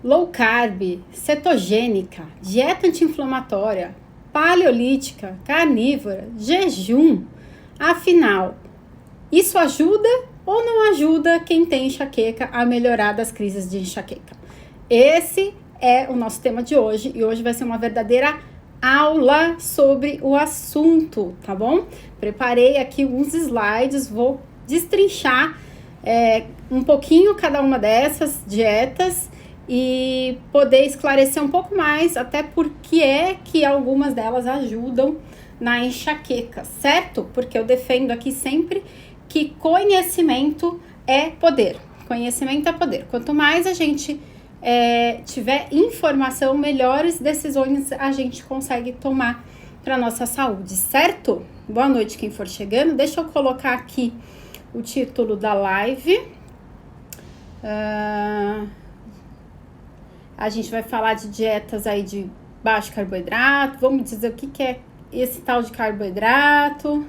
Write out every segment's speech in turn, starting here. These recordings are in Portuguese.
low carb, cetogênica, dieta anti-inflamatória, paleolítica, carnívora, jejum. Afinal, isso ajuda ou não ajuda quem tem enxaqueca a melhorar das crises de enxaqueca? Esse é o nosso tema de hoje e hoje vai ser uma verdadeira aula sobre o assunto, tá bom? Preparei aqui uns slides, vou destrinchar um pouquinho cada uma dessas dietas e poder esclarecer um pouco mais até porque é que algumas delas ajudam na enxaqueca, certo? Porque eu defendo aqui sempre que conhecimento é poder. Conhecimento é poder. Quanto mais a gente tiver informação, melhores decisões a gente consegue tomar para nossa saúde, certo? Boa noite quem for chegando. Deixa eu colocar aqui o título da live. A gente vai falar de dietas aí de baixo carboidrato. Vamos dizer o que é esse tal de carboidrato.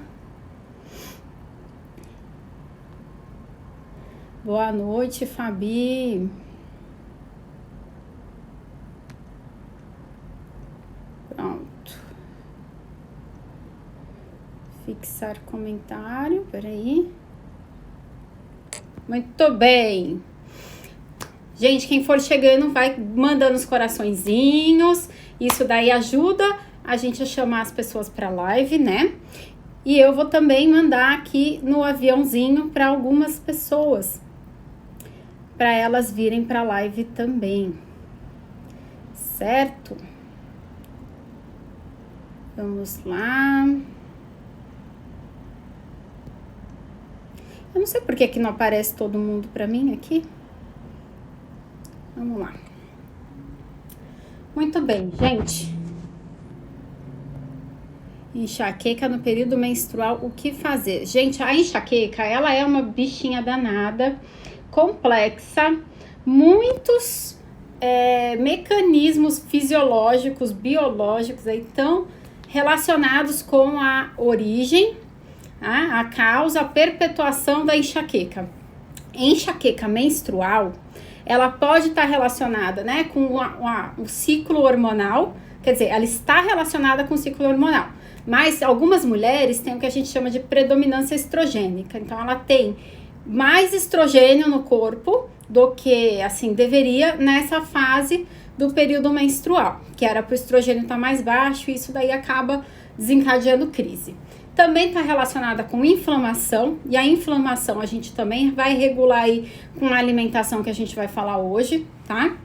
Boa noite, Fabi. Pronto. Fixar comentário, peraí. Muito bem. Gente, quem for chegando vai mandando os coraçõezinhos. Isso daí ajuda a gente a chamar as pessoas para live, né? E eu vou também mandar aqui no aviãozinho para algumas pessoas, para elas virem para live também, certo? Vamos lá. Eu não sei por que não aparece todo mundo para mim aqui. Vamos lá. Muito bem, gente. Enxaqueca no período menstrual, o que fazer? Gente, a enxaqueca, ela é uma bichinha danada, complexa, muitos mecanismos fisiológicos, biológicos aí estão relacionados com a origem, a causa, a perpetuação da enxaqueca. Enxaqueca menstrual, ela pode estar relacionada, né, com o ciclo hormonal, quer dizer, ela está relacionada com o ciclo hormonal, mas algumas mulheres têm o que a gente chama de predominância estrogênica, então ela tem mais estrogênio no corpo do que, assim, deveria nessa fase do período menstrual, que era para o estrogênio estar mais baixo, e isso daí acaba desencadeando crise. Também está relacionada com inflamação, e a inflamação a gente também vai regular aí com a alimentação que a gente vai falar hoje, tá?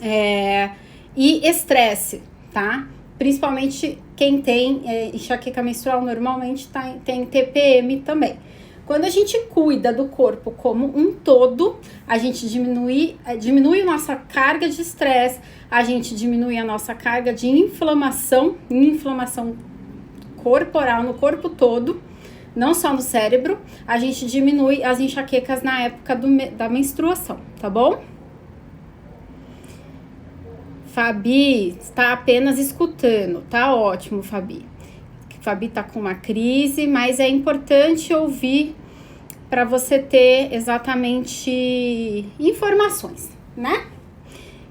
E estresse, tá? Principalmente quem tem enxaqueca menstrual normalmente tem TPM também. Quando a gente cuida do corpo como um todo, a gente diminui a nossa carga de estresse, a gente diminui a nossa carga de inflamação corporal no corpo todo, não só no cérebro, a gente diminui as enxaquecas na época da menstruação, tá bom? Fabi está apenas escutando, tá ótimo, Fabi. Fabi tá com uma crise, mas é importante ouvir para você ter exatamente informações, né?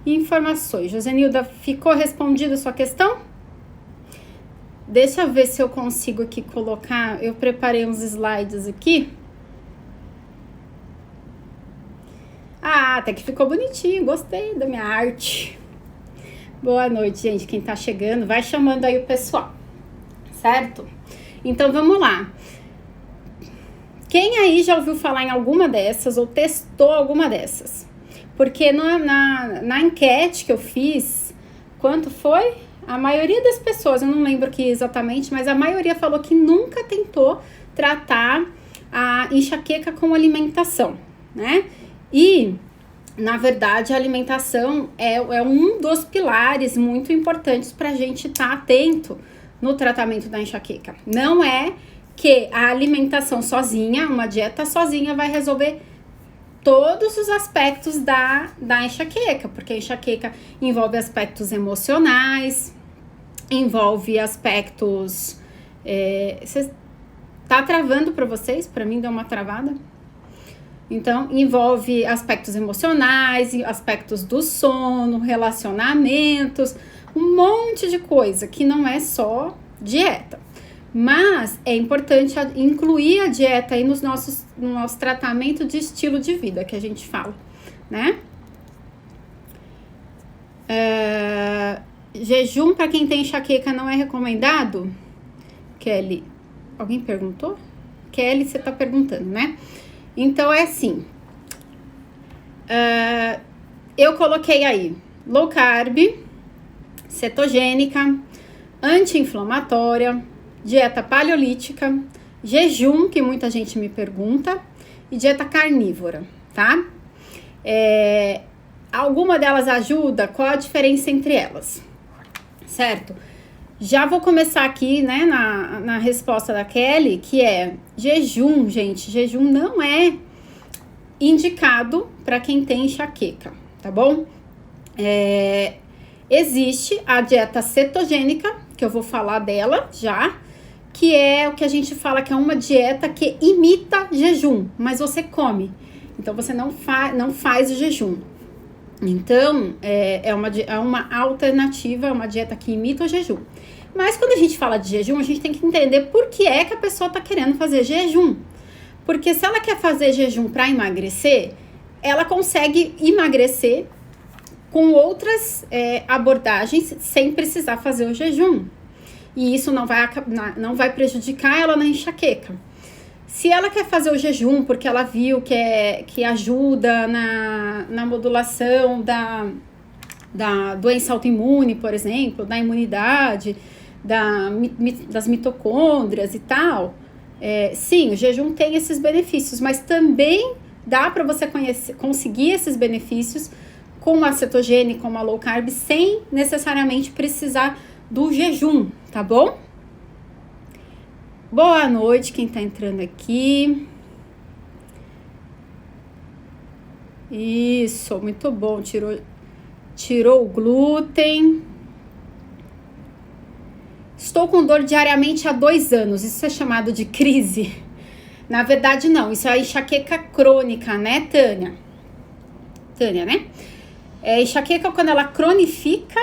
Informações. Josenilda, ficou respondida a sua questão? Deixa eu ver se eu consigo aqui colocar. Eu preparei uns slides aqui. Até que ficou bonitinho. Gostei da minha arte. Boa noite, gente. Quem tá chegando, vai chamando aí o pessoal. Certo? Então, vamos lá. Quem aí já ouviu falar em alguma dessas ou testou alguma dessas? Porque na enquete que eu fiz, quanto foi? A maioria das pessoas, eu não lembro aqui exatamente, mas a maioria falou que nunca tentou tratar a enxaqueca com alimentação, né? E, na verdade, a alimentação é um dos pilares muito importantes para a gente estar atento no tratamento da enxaqueca. Não é que a alimentação sozinha, uma dieta sozinha, vai resolver todos os aspectos da enxaqueca, porque a enxaqueca envolve aspectos emocionais, envolve aspectos... tá travando para vocês? Para mim deu uma travada. Então, envolve aspectos emocionais, aspectos do sono, relacionamentos, um monte de coisa que não é só dieta. Mas é importante incluir a dieta aí no nosso tratamento de estilo de vida, que a gente fala, né? Jejum para quem tem enxaqueca não é recomendado? Kelly, alguém perguntou? Kelly, você tá perguntando, né? Então é assim, eu coloquei aí low carb, cetogênica, anti-inflamatória, dieta paleolítica, jejum, que muita gente me pergunta, e dieta carnívora, tá? Alguma delas ajuda? Qual a diferença entre elas? Certo? Já vou começar aqui, né, na resposta da Kelly, que é jejum, gente. Jejum não é indicado para quem tem enxaqueca, tá bom? Existe a dieta cetogênica, que eu vou falar dela já, que é o que a gente fala que é uma dieta que imita jejum, mas você come. Então, você não faz o jejum. Então, é uma alternativa, é uma dieta que imita o jejum. Mas quando a gente fala de jejum, a gente tem que entender por que é que a pessoa está querendo fazer jejum. Porque se ela quer fazer jejum para emagrecer, ela consegue emagrecer com outras abordagens sem precisar fazer o jejum. E isso não vai prejudicar ela na enxaqueca. Se ela quer fazer o jejum porque ela viu que ajuda na modulação da doença autoimune, por exemplo, da imunidade, das mitocôndrias e tal, sim, o jejum tem esses benefícios, mas também dá para você conseguir esses benefícios com a cetogênica, com a low carb, sem necessariamente precisar do jejum, tá bom? Boa noite, quem tá entrando aqui. Isso, muito bom, tirou o glúten. Estou com dor diariamente há 2 anos, isso é chamado de crise? Na verdade, não, isso é enxaqueca crônica, né, Tânia? Tânia, né? Enxaqueca, quando ela cronifica,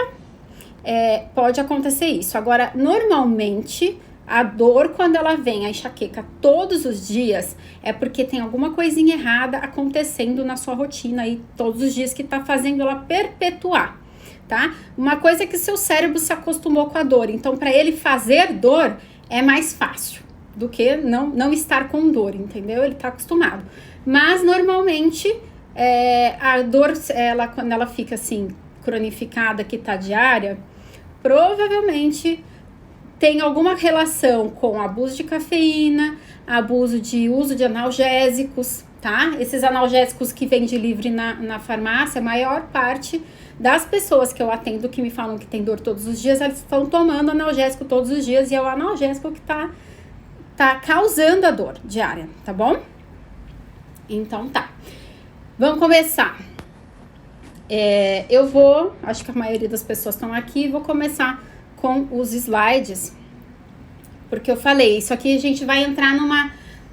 pode acontecer isso. Agora, normalmente, a dor, quando ela vem, a enxaqueca todos os dias, é porque tem alguma coisinha errada acontecendo na sua rotina aí, todos os dias, que tá fazendo ela perpetuar, tá? Uma coisa é que seu cérebro se acostumou com a dor, então para ele fazer dor é mais fácil do que não estar com dor, entendeu? Ele tá acostumado. Mas, normalmente, a dor, quando ela fica assim, cronificada, que tá diária, provavelmente tem alguma relação com abuso de cafeína, uso de analgésicos, tá? Esses analgésicos que vende livre na farmácia, a maior parte das pessoas que eu atendo que me falam que tem dor todos os dias, elas estão tomando analgésico todos os dias e é o analgésico que tá causando a dor diária, tá bom? Então tá. Vamos começar. Acho que a maioria das pessoas estão aqui, vou começar com os slides, porque eu falei, isso aqui a gente vai entrar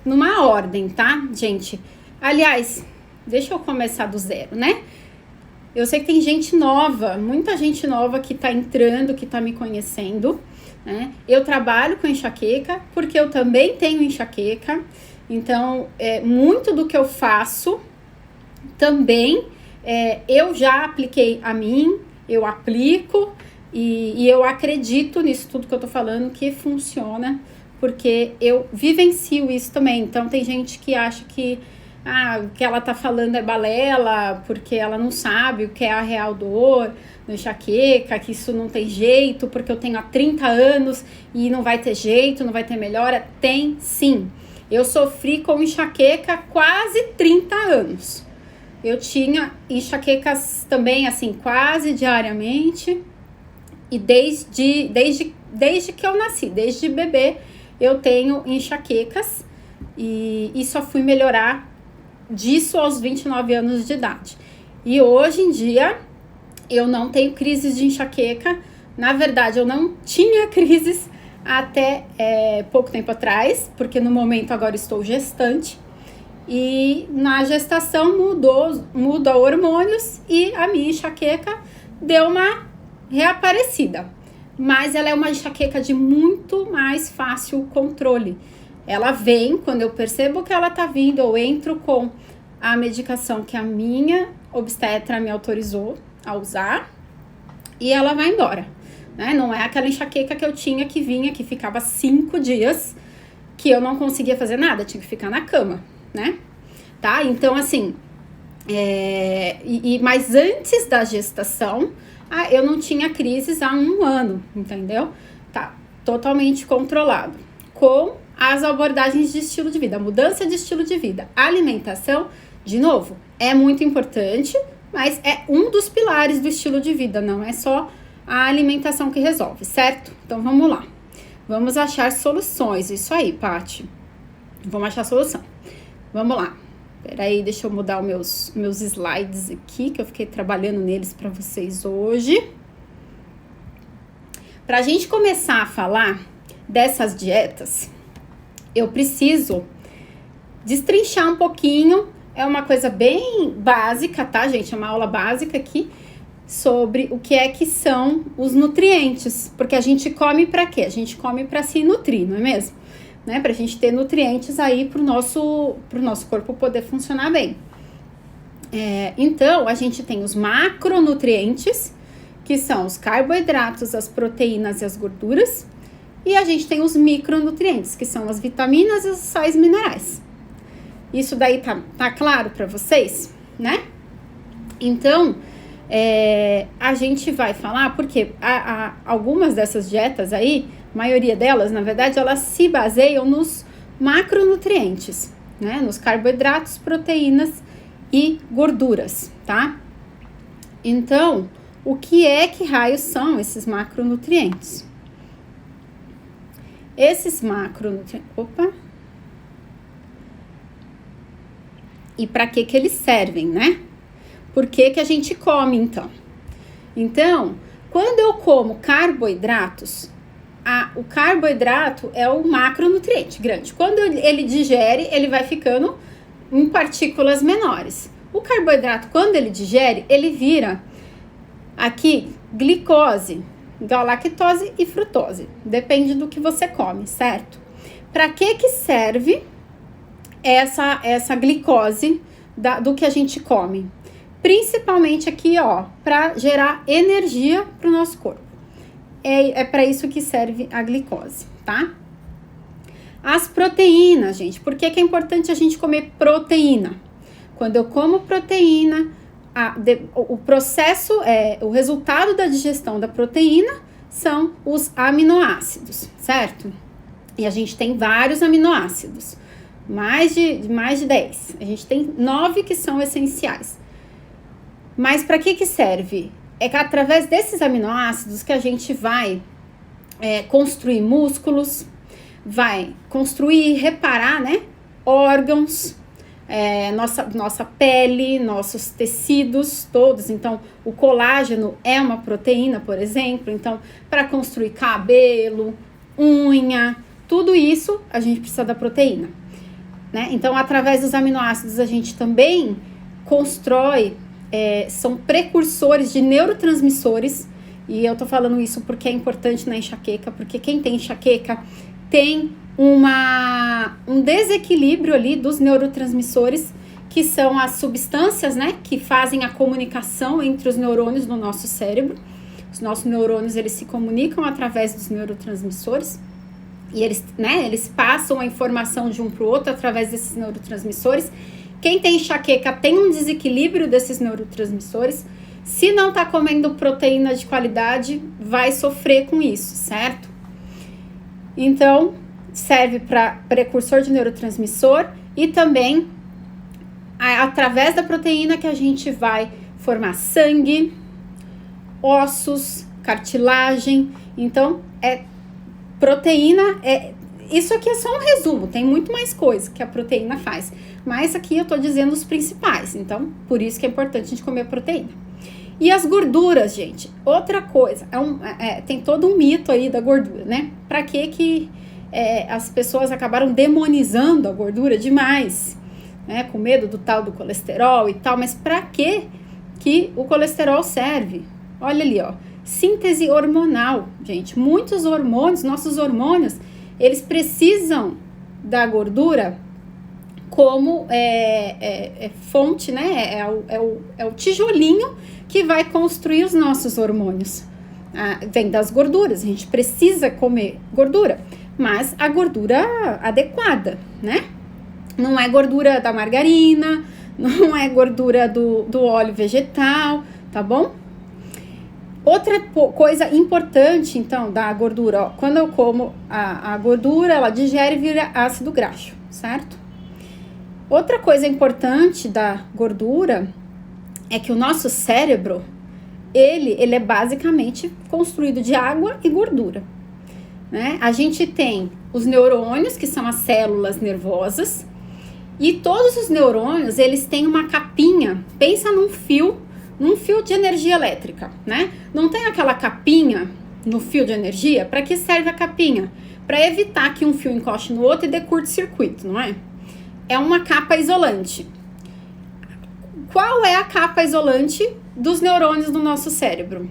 numa ordem, tá, gente? Aliás, deixa eu começar do zero, né? Eu sei que tem gente nova, muita gente nova que tá entrando, que tá me conhecendo, né? Eu trabalho com enxaqueca, porque eu também tenho enxaqueca, então, muito do que eu faço, também, eu já apliquei a mim, eu aplico, e eu acredito nisso tudo que eu tô falando, que funciona, porque eu vivencio isso também. Então, tem gente que acha que o que ela tá falando é balela, porque ela não sabe o que é a real dor, no enxaqueca, que isso não tem jeito, porque eu tenho há 30 anos e não vai ter jeito, não vai ter melhora. Tem sim. Eu sofri com enxaqueca quase 30 anos. Eu tinha enxaquecas também, assim, quase diariamente. E desde que eu nasci, desde bebê, eu tenho enxaquecas e só fui melhorar disso aos 29 anos de idade. E hoje em dia, eu não tenho crises de enxaqueca. Na verdade, eu não tinha crises até pouco tempo atrás, porque no momento agora estou gestante. E na gestação mudou hormônios e a minha enxaqueca deu uma reaparecida. Mas ela é uma enxaqueca de muito mais fácil controle. Ela vem, quando eu percebo que ela tá vindo, eu entro com a medicação que a minha obstetra me autorizou a usar e ela vai embora, né? Não é aquela enxaqueca que eu tinha que vinha, que ficava 5 dias, que eu não conseguia fazer nada, tinha que ficar na cama, né? Tá? Então, assim, mas antes da gestação, eu não tinha crises há 1 ano, entendeu? Tá totalmente controlado. Com as abordagens de estilo de vida, mudança de estilo de vida, alimentação, de novo, é muito importante, mas é um dos pilares do estilo de vida, não é só a alimentação que resolve, certo? Então, vamos lá. Vamos achar soluções. Isso aí, Paty. Vamos achar solução. Vamos lá. Peraí, deixa eu mudar os meus slides aqui, que eu fiquei trabalhando neles para vocês hoje. Pra gente começar a falar dessas dietas, eu preciso destrinchar um pouquinho. É uma coisa bem básica, tá, gente? É uma aula básica aqui sobre o que são os nutrientes. Porque a gente come para quê? A gente come para se nutrir, não é mesmo? Né? Pra gente ter nutrientes aí pro nosso corpo poder funcionar bem. Então, a gente tem os macronutrientes, que são os carboidratos, as proteínas e as gorduras. E a gente tem os micronutrientes, que são as vitaminas e os sais minerais. Isso daí tá claro para vocês, né? Então, a gente vai falar, porque algumas dessas dietas aí, a maioria delas, na verdade, elas se baseiam nos macronutrientes, né? Nos carboidratos, proteínas e gorduras, tá? Então, o que raios são esses macronutrientes? Esses macronutrientes... E para que eles servem, né? Por que a gente come, então? Então, quando eu como carboidratos, o carboidrato é o macronutriente grande. Quando ele digere, ele vai ficando em partículas menores. O carboidrato, quando ele digere, ele vira aqui glicose, galactose e frutose. Depende do que você come, certo? Para que serve essa glicose do que a gente come? Principalmente aqui, ó, para gerar energia para o nosso corpo. É para isso que serve a glicose, tá? As proteínas, gente. Por que é importante a gente comer proteína? Quando eu como proteína, o processo, o resultado da digestão da proteína são os aminoácidos, certo? E a gente tem vários aminoácidos, mais de 10. A gente tem 9 que são essenciais. Mas para que serve? É que através desses aminoácidos que a gente vai construir músculos, vai construir e reparar, né, órgãos, nossa pele, nossos tecidos todos. Então, o colágeno é uma proteína, por exemplo. Então, para construir cabelo, unha, tudo isso a gente precisa da proteína, né? Então, através dos aminoácidos a gente também constrói, são precursores de neurotransmissores. E eu tô falando isso porque é importante na enxaqueca, porque quem tem enxaqueca tem um desequilíbrio ali dos neurotransmissores, que são as substâncias, né, que fazem a comunicação entre os neurônios no nosso cérebro. Os nossos neurônios, eles se comunicam através dos neurotransmissores e eles passam a informação de um para o outro através desses neurotransmissores. Quem tem enxaqueca tem um desequilíbrio desses neurotransmissores. Se não tá comendo proteína de qualidade, vai sofrer com isso, certo? Então, serve para precursor de neurotransmissor e também através da proteína que a gente vai formar sangue, ossos, cartilagem. Então, proteína isso aqui é só um resumo, tem muito mais coisa que a proteína faz. Mas aqui eu tô dizendo os principais, então por isso que é importante a gente comer proteína. E as gorduras, gente, outra coisa, tem todo um mito aí da gordura, né? Pra que as pessoas acabaram demonizando a gordura demais, né? Com medo do tal do colesterol e tal, mas para que o colesterol serve? Olha ali, ó, síntese hormonal, gente. Muitos hormônios, nossos hormônios, eles precisam da gordura como fonte, né? É o tijolinho que vai construir os nossos hormônios. Vem das gorduras, a gente precisa comer gordura, mas a gordura adequada, né? Não é gordura da margarina, não é gordura do óleo vegetal, tá bom? Outra coisa importante, então, da gordura, ó, quando eu como a gordura, ela digere e vira ácido graxo, certo? Outra coisa importante da gordura é que o nosso cérebro, ele é basicamente construído de água e gordura, né? A gente tem os neurônios, que são as células nervosas, e todos os neurônios, eles têm uma capinha, pensa num fio de energia elétrica, né? Não tem aquela capinha no fio de energia? Para que serve a capinha? Para evitar que um fio encoste no outro e dê curto-circuito, não é? É uma capa isolante. Qual é a capa isolante dos neurônios do nosso cérebro?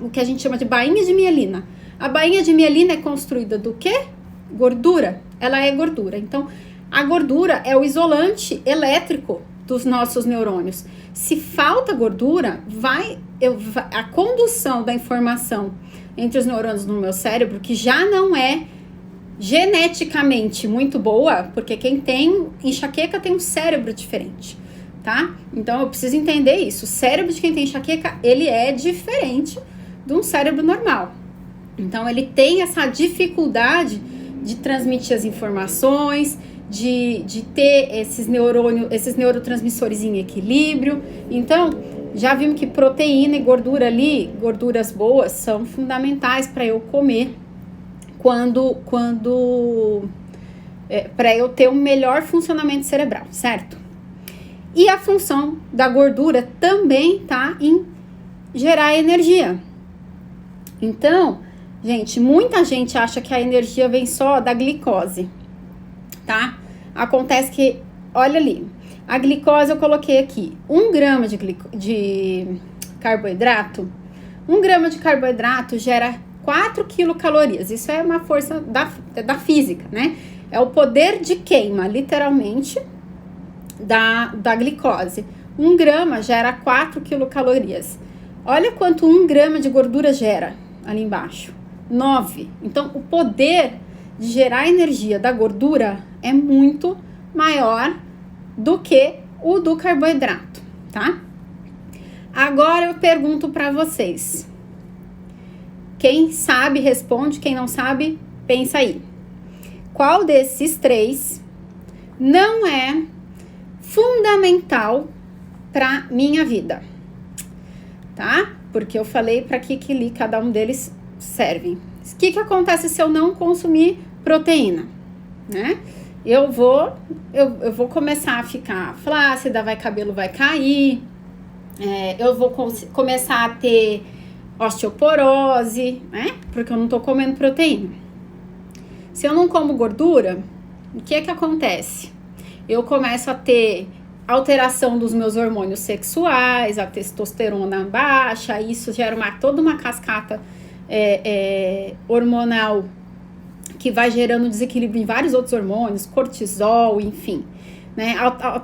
O que a gente chama de bainha de mielina. A bainha de mielina é construída do quê? Gordura. Ela é gordura. Então, a gordura é o isolante elétrico dos nossos neurônios. Se falta gordura, a condução da informação entre os neurônios no meu cérebro, que já não é geneticamente muito boa, porque quem tem enxaqueca tem um cérebro diferente, tá? Então eu preciso entender isso. O cérebro de quem tem enxaqueca, ele é diferente de um cérebro normal. Então ele tem essa dificuldade de transmitir as informações, de ter esses neurotransmissores em equilíbrio. Então, já vimos que proteína e gordura ali, gorduras boas, são fundamentais para eu comer para eu ter um melhor funcionamento cerebral, certo? E a função da gordura também tá em gerar energia. Então, gente, muita gente acha que a energia vem só da glicose, tá? Acontece que, olha ali, a glicose eu coloquei aqui, 1 grama de carboidrato, 1 grama de carboidrato gera 4 quilocalorias. Isso é uma força da física, né? É o poder de queima, literalmente, da glicose. 1 grama gera 4 quilocalorias. Olha quanto 1 grama de gordura gera ali embaixo, 9. Então, o poder de gerar energia da gordura é muito maior do que o do carboidrato, tá? Agora eu pergunto para vocês. Quem sabe responde, quem não sabe, pensa aí. Qual desses 3 não é fundamental para minha vida? Tá? Porque eu falei para que cada um deles serve. O que acontece se eu não consumir proteína, né? Eu vou começar a ficar flácida, cabelo vai cair, eu vou começar a ter osteoporose, né? Porque eu não tô comendo proteína. Se eu não como gordura, o que acontece? Eu começo a ter alteração dos meus hormônios sexuais, a testosterona baixa, isso gera toda uma cascata hormonal que vai gerando desequilíbrio em vários outros hormônios, cortisol, enfim, né?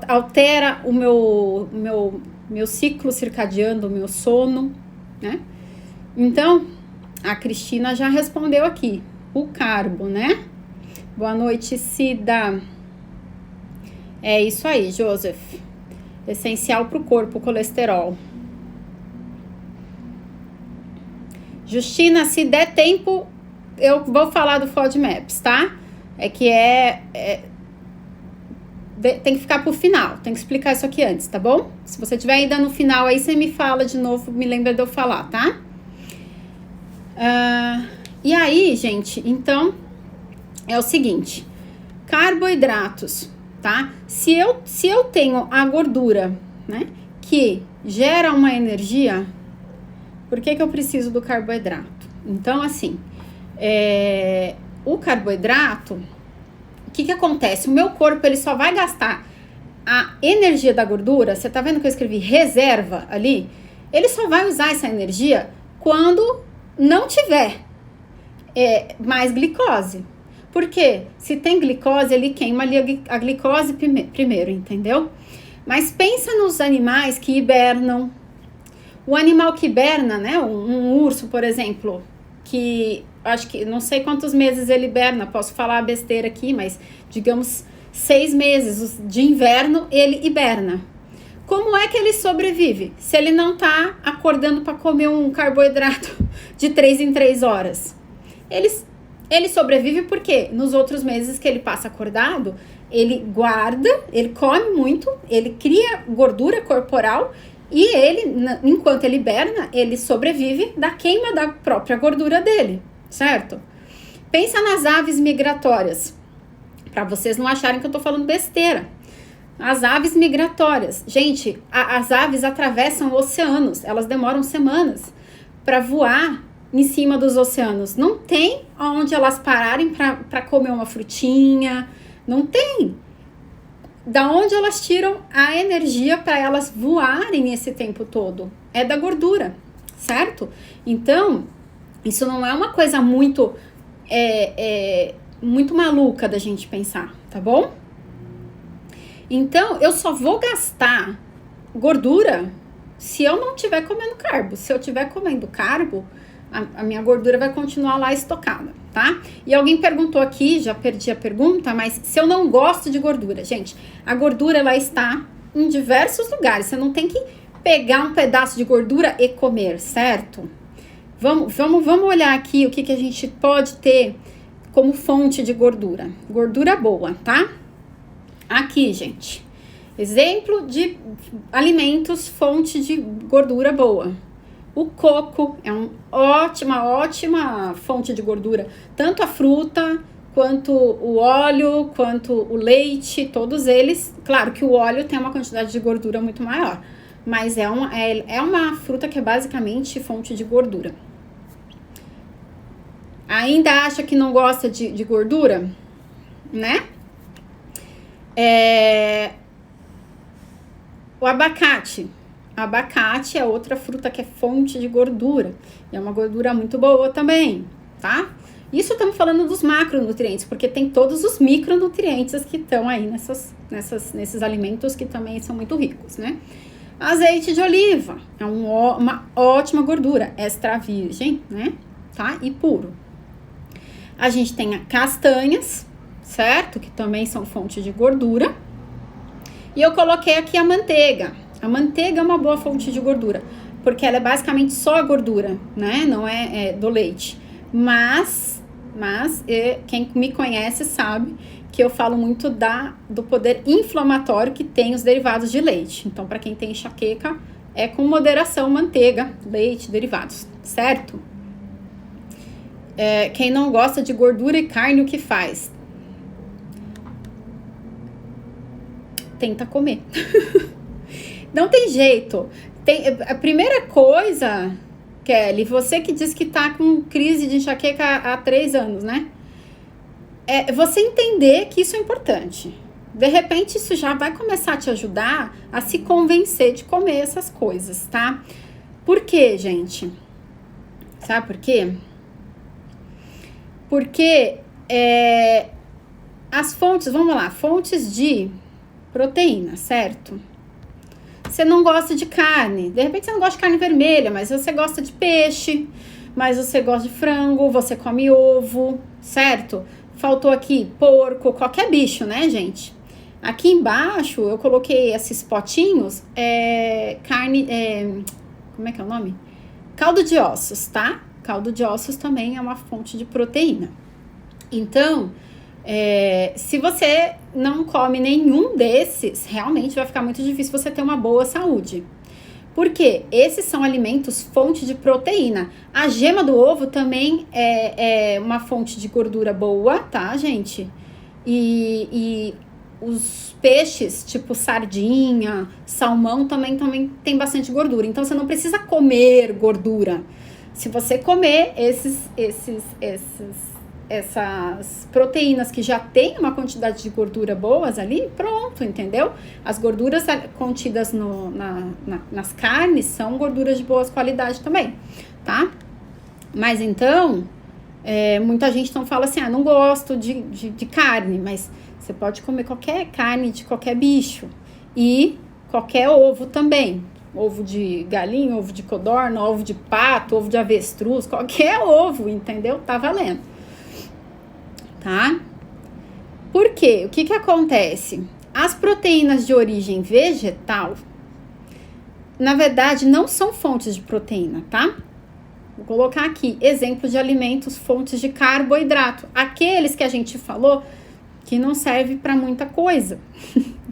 Altera o meu ciclo circadiano, o meu sono, né? Então, a Cristina já respondeu aqui, o carbo, né? Boa noite, Cida. É isso aí, Joseph. Essencial para o corpo, o colesterol. Justina, se der tempo, eu vou falar do FODMAPs, tá? Tem que ficar pro final, tem que explicar isso aqui antes, tá bom? Se você tiver ainda no final aí, você me fala de novo, me lembra de eu falar, tá? E aí, gente, então, é o seguinte, carboidratos, tá? Se eu tenho a gordura, né, que gera uma energia, por que eu preciso do carboidrato? Então, assim, o carboidrato que acontece? O meu corpo, ele só vai gastar a energia da gordura, você tá vendo que eu escrevi reserva ali? Ele só vai usar essa energia quando não tiver mais glicose. Por quê? Se tem glicose, ele queima ali a glicose primeiro, entendeu? Mas pensa nos animais que hibernam. O animal que hiberna, né? Um urso, por exemplo, que acho que não sei quantos meses ele hiberna, posso falar besteira aqui, mas digamos 6 meses de inverno ele hiberna. Como é que ele sobrevive? Se ele não tá acordando para comer um carboidrato de 3 em 3 horas. Ele sobrevive porque nos outros meses que ele passa acordado, ele guarda, ele come muito, ele cria gordura corporal e ele, enquanto ele hiberna, ele sobrevive da queima da própria gordura dele, certo? Pensa nas aves migratórias, para vocês não acharem que eu tô falando besteira. As aves migratórias, gente, as aves atravessam oceanos, elas demoram semanas para voar em cima dos oceanos. Não tem onde elas pararem para comer uma frutinha, não tem. Da onde elas tiram a energia para elas voarem esse tempo todo? É da gordura, certo? Então, isso não é uma coisa muito, muito maluca da gente pensar, tá bom? Então, eu só vou gastar gordura se eu não estiver comendo carbo. Se eu estiver comendo carbo, a minha gordura vai continuar lá estocada, tá? E alguém perguntou aqui, já perdi a pergunta, mas se eu não gosto de gordura, gente, a gordura ela está em diversos lugares. Você não tem que pegar um pedaço de gordura e comer, certo? Vamos olhar aqui o que a gente pode ter como fonte de gordura. Gordura boa, tá? Aqui, gente, exemplo de alimentos, fonte de gordura boa. O coco é uma ótima fonte de gordura. Tanto a fruta, quanto o óleo, quanto o leite, todos eles. Claro que o óleo tem uma quantidade de gordura muito maior, mas é uma fruta que é basicamente fonte de gordura. Ainda acha que não gosta de gordura, né? O abacate. Abacate é outra fruta que é fonte de gordura. E é uma gordura muito boa também, tá? Isso estamos falando dos macronutrientes, porque tem todos os micronutrientes que estão aí nesses alimentos que também são muito ricos, né? Azeite de oliva é uma ótima gordura, extra virgem, né? Tá? E puro. A gente tem castanhas, certo? Que também são fonte de gordura. E eu coloquei aqui a manteiga. A manteiga é uma boa fonte de gordura, porque ela é basicamente só a gordura, né? Não é do leite. Mas quem me conhece sabe que eu falo muito do poder inflamatório que tem os derivados de leite. Então, para quem tem enxaqueca, é com moderação manteiga, leite, derivados, certo? Quem não gosta de gordura e carne, o que faz? Tenta comer. Não tem jeito. A primeira coisa, Kelly, você que diz que tá com crise de enxaqueca há 3 anos, né? É você entender que isso é importante. De repente, isso já vai começar a te ajudar a se convencer de comer essas coisas, tá? Por quê, gente? Sabe por quê? Porque as fontes, vamos lá, fontes de proteína, certo? Você não gosta de carne, de repente você não gosta de carne vermelha, mas você gosta de peixe, mas você gosta de frango, você come ovo, certo? Faltou aqui porco, qualquer bicho, né, gente? Aqui embaixo eu coloquei esses potinhos, carne, como é que é o nome? Caldo de ossos, tá? Caldo de ossos também é uma fonte de proteína. Então, se você não come nenhum desses, realmente vai ficar muito difícil você ter uma boa saúde. Porque esses são alimentos fonte de proteína. A gema do ovo também é uma fonte de gordura boa, tá, gente? E os peixes, tipo sardinha, salmão, também tem bastante gordura. Então, você não precisa comer gordura. Se você comer esses essas proteínas que já tem uma quantidade de gordura boas ali, pronto, entendeu? As gorduras contidas nas carnes são gorduras de boa qualidade também, tá? Mas então, muita gente não fala assim, não gosto de carne, mas você pode comer qualquer carne de qualquer bicho e qualquer ovo também. Ovo de galinha, ovo de codorna, ovo de pato, ovo de avestruz, qualquer ovo, entendeu? Tá valendo. Tá? Por quê? O que acontece? As proteínas de origem vegetal, na verdade, não são fontes de proteína, tá? Vou colocar aqui exemplo de alimentos, fontes de carboidrato. Aqueles que a gente falou que não serve para muita coisa,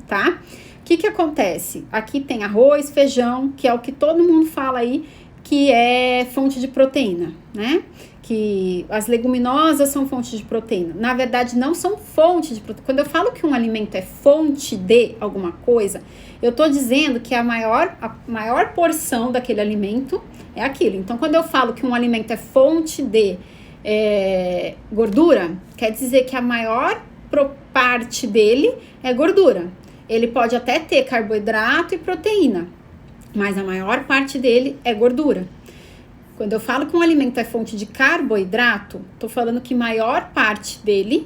tá? O que acontece? Aqui tem arroz, feijão, que é o que todo mundo fala aí, que é fonte de proteína, né? Que as leguminosas são fonte de proteína. Na verdade, não são fonte de proteína. Quando eu falo que um alimento é fonte de alguma coisa, eu tô dizendo que a maior porção daquele alimento é aquilo. Então, quando eu falo que um alimento é fonte de gordura, quer dizer que a maior parte dele é gordura. Ele pode até ter carboidrato e proteína, mas a maior parte dele é gordura. Quando eu falo que um alimento é fonte de carboidrato, tô falando que maior parte dele,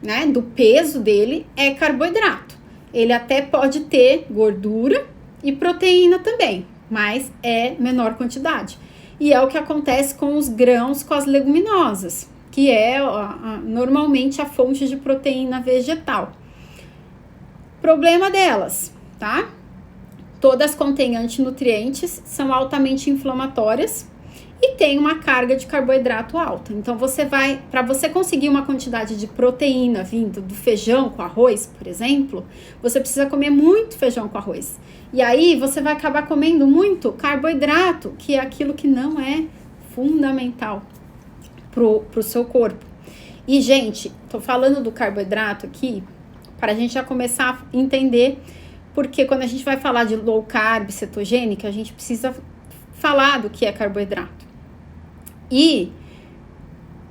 né, do peso dele é carboidrato. Ele até pode ter gordura e proteína também, mas é menor quantidade. E é o que acontece com os grãos, com as leguminosas, que é normalmente a fonte de proteína vegetal. Problema delas, tá? Todas contêm antinutrientes, são altamente inflamatórias e tem uma carga de carboidrato alta. Então, para você conseguir uma quantidade de proteína vindo do feijão com arroz, por exemplo, você precisa comer muito feijão com arroz. E aí, você vai acabar comendo muito carboidrato, que é aquilo que não é fundamental pro seu corpo. E, gente, tô falando do carboidrato aqui para a gente já começar a entender, porque quando a gente vai falar de low carb, cetogênica, a gente precisa falar do que é carboidrato. E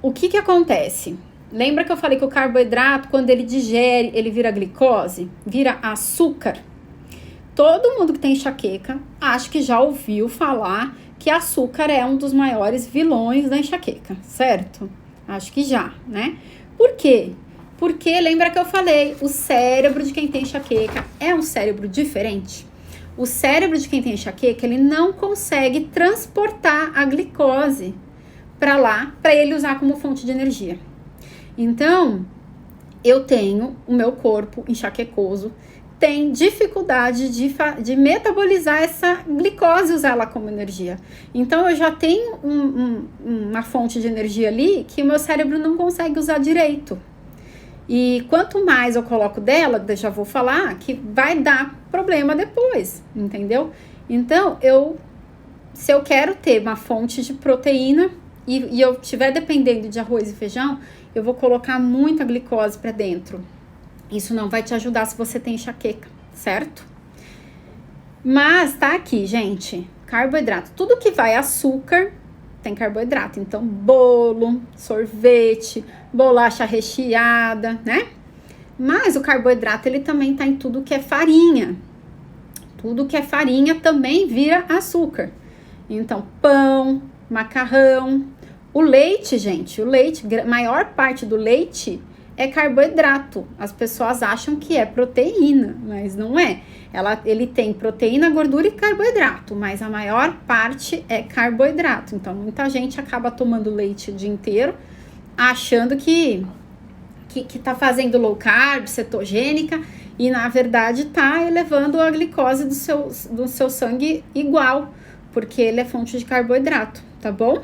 o que acontece? Lembra que eu falei que o carboidrato, quando ele digere, ele vira glicose, vira açúcar? Todo mundo que tem enxaqueca, acho que já ouviu falar que açúcar é um dos maiores vilões da enxaqueca, certo? Acho que já, né? Por quê? Porque lembra que eu falei, o cérebro de quem tem enxaqueca é um cérebro diferente. O cérebro de quem tem enxaqueca, ele não consegue transportar a glicose para lá, para ele usar como fonte de energia. Então, eu tenho o meu corpo enxaquecoso, tem dificuldade de metabolizar essa glicose e usar ela como energia. Então, eu já tenho uma fonte de energia ali que o meu cérebro não consegue usar direito. E quanto mais eu coloco dela, já vou falar, que vai dar problema depois, entendeu? Então, se eu quero ter uma fonte de proteína e eu estiver dependendo de arroz e feijão, eu vou colocar muita glicose para dentro. Isso não vai te ajudar se você tem enxaqueca, certo? Mas tá aqui, gente, carboidrato. Tudo que vai açúcar tem carboidrato. Então, bolo, sorvete, bolacha recheada, né? Mas o carboidrato, ele também tá em tudo que é farinha. Tudo que é farinha também vira açúcar. Então, pão, macarrão, o leite, gente, maior parte do leite é carboidrato. As pessoas acham que é proteína, mas não é. Ele tem proteína, gordura e carboidrato, mas a maior parte é carboidrato. Então, muita gente acaba tomando leite o dia inteiro, achando que tá fazendo low carb, cetogênica, e na verdade tá elevando a glicose do seu sangue igual, porque ele é fonte de carboidrato, tá bom?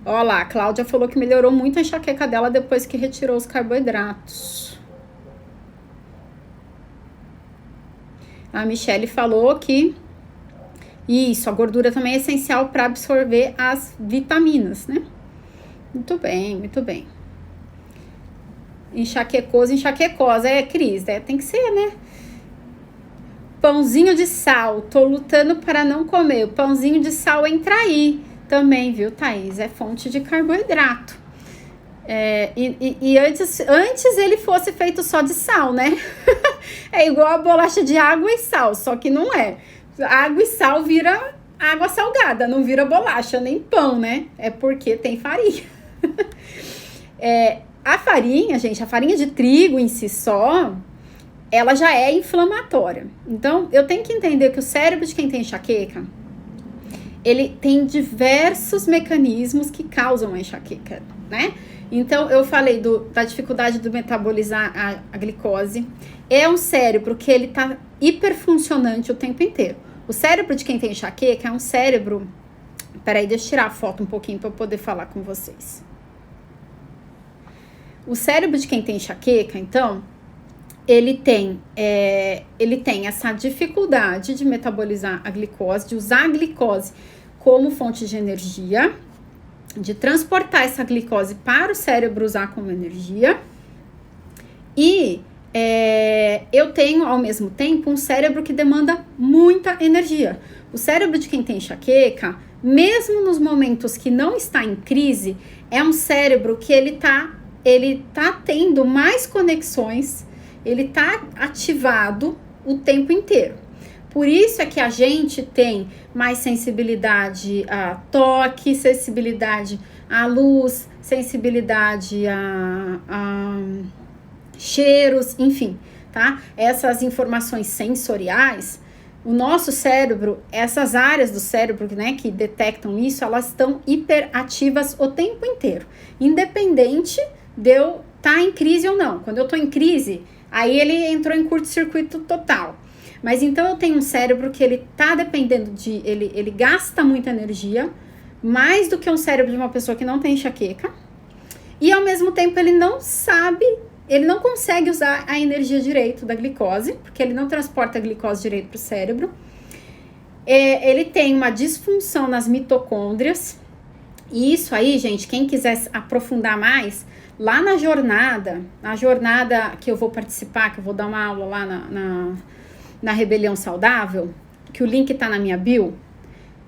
Olha lá, a Cláudia falou que melhorou muito a enxaqueca dela depois que retirou os carboidratos. A Michele falou que isso, a gordura também é essencial para absorver as vitaminas, né? Muito bem, muito bem. Enxaquecosa, Cris, tem que ser, né? Pãozinho de sal, tô lutando para não comer. O pãozinho de sal entra aí. também, viu, Thaís? É fonte de carboidrato. E antes ele fosse feito só de sal, né? É igual a bolacha de água e sal, só que não é. Água e sal vira água salgada, não vira bolacha nem pão, né? É porque tem farinha. A farinha, gente, a farinha de trigo em si só, ela já é inflamatória. Então, eu tenho que entender que o cérebro de quem tem enxaqueca, ele tem diversos mecanismos que causam a enxaqueca, né? Então, eu falei da dificuldade de metabolizar a glicose. É um cérebro que ele tá hiperfuncionante o tempo inteiro. O cérebro de quem tem enxaqueca é um cérebro... Peraí, deixa eu tirar a foto um pouquinho para eu poder falar com vocês. O cérebro de quem tem enxaqueca, então, ele tem essa dificuldade de metabolizar a glicose, de usar a glicose como fonte de energia, de transportar essa glicose para o cérebro usar como energia. E eu tenho, ao mesmo tempo, um cérebro que demanda muita energia. O cérebro de quem tem enxaqueca, mesmo nos momentos que não está em crise, é um cérebro que ele tá tendo mais conexões, ele tá ativado o tempo inteiro. Por isso é que a gente tem mais sensibilidade a toque, sensibilidade à luz, sensibilidade a cheiros, enfim, tá? Essas informações sensoriais, o nosso cérebro, essas áreas do cérebro, né, que detectam isso, elas estão hiperativas o tempo inteiro, independente de eu estar em crise ou não. Quando eu tô em crise, aí ele entrou em curto-circuito total. Mas então eu tenho um cérebro que ele tá dependendo ele gasta muita energia, mais do que um cérebro de uma pessoa que não tem enxaqueca, e ao mesmo tempo ele não consegue usar a energia direito da glicose, porque ele não transporta a glicose direito para o cérebro. Ele tem uma disfunção nas mitocôndrias, e isso aí, gente, quem quiser aprofundar mais, lá na jornada que eu vou participar, que eu vou dar uma aula lá na Rebelião Saudável, que o link tá na minha bio,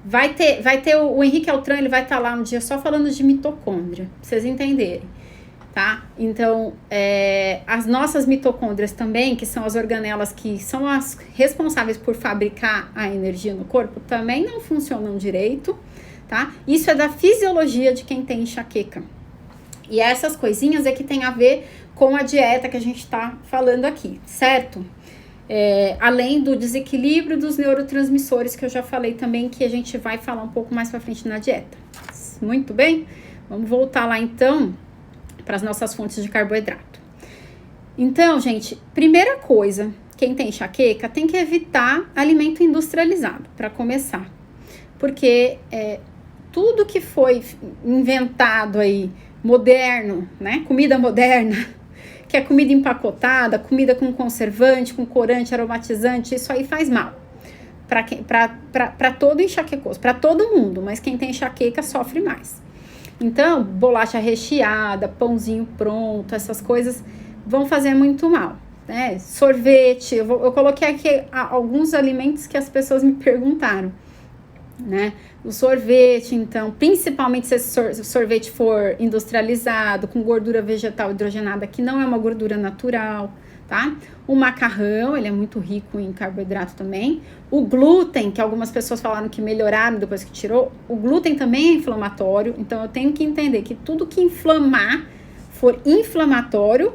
vai ter o Henrique Altran, ele vai estar lá um dia só falando de mitocôndria, pra vocês entenderem, tá? Então, as nossas mitocôndrias também, que são as organelas que são as responsáveis por fabricar a energia no corpo, também não funcionam direito, tá? Isso é da fisiologia de quem tem enxaqueca. E essas coisinhas é que tem a ver com a dieta que a gente tá falando aqui, certo? Além do desequilíbrio dos neurotransmissores, que eu já falei também, que a gente vai falar um pouco mais pra frente na dieta. Muito bem? Vamos voltar lá, então, para as nossas fontes de carboidrato. Então, gente, primeira coisa, quem tem enxaqueca tem que evitar alimento industrializado, para começar. Porque tudo que foi inventado aí, moderno, né? Comida moderna, que é comida empacotada, comida com conservante, com corante, aromatizante, isso aí faz mal. Para todo enxaquecoso, para todo mundo, mas quem tem enxaqueca sofre mais. Então, bolacha recheada, pãozinho pronto, essas coisas vão fazer muito mal, né? Sorvete, eu coloquei aqui alguns alimentos que as pessoas me perguntaram, né? O sorvete, então, principalmente se esse sorvete for industrializado, com gordura vegetal hidrogenada, que não é uma gordura natural, tá? O macarrão, ele é muito rico em carboidrato também. O glúten, que algumas pessoas falaram que melhoraram depois que tirou, o glúten também é inflamatório, então eu tenho que entender que tudo que for inflamatório,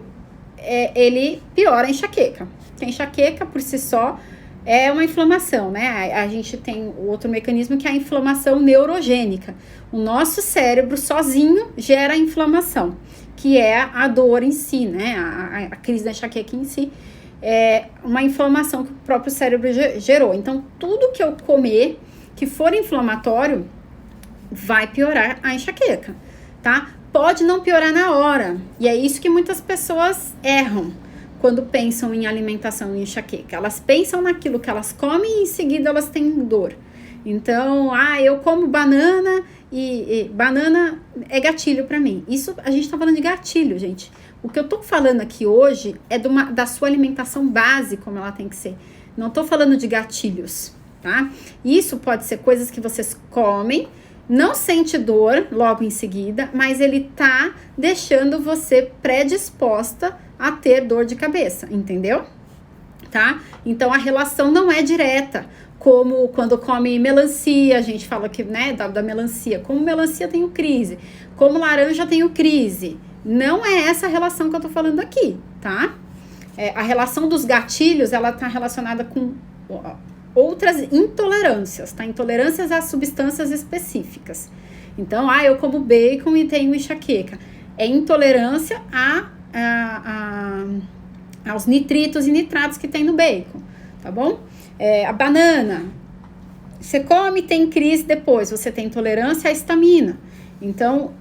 ele piora a enxaqueca. Porque a enxaqueca, por si só, é uma inflamação, né? A gente tem o outro mecanismo que é a inflamação neurogênica. O nosso cérebro sozinho gera inflamação, que é a dor em si, né? A crise da enxaqueca em si é uma inflamação que o próprio cérebro gerou. Então, tudo que eu comer que for inflamatório vai piorar a enxaqueca, tá? Pode não piorar na hora, e é isso que muitas pessoas erram quando pensam em alimentação e enxaqueca. Elas pensam naquilo que elas comem e em seguida elas têm dor. Então, eu como banana e banana é gatilho para mim. Isso, a gente tá falando de gatilho, gente. O que eu tô falando aqui hoje é da sua alimentação base, como ela tem que ser. Não tô falando de gatilhos, tá? Isso pode ser coisas que vocês comem não sente dor logo em seguida, mas ele tá deixando você predisposta a ter dor de cabeça, entendeu? Tá? Então a relação não é direta, como quando come melancia, a gente fala que, né, da melancia, como melancia tenho crise, como laranja tenho crise. Não é essa a relação que eu tô falando aqui, tá? A relação dos gatilhos, ela tá relacionada com outras intolerâncias, tá? Intolerâncias a substâncias específicas. Então, eu como bacon e tenho enxaqueca. É intolerância aos nitritos e nitratos que tem no bacon, tá bom? A banana, você come e tem crise depois, você tem intolerância à histamina. Então,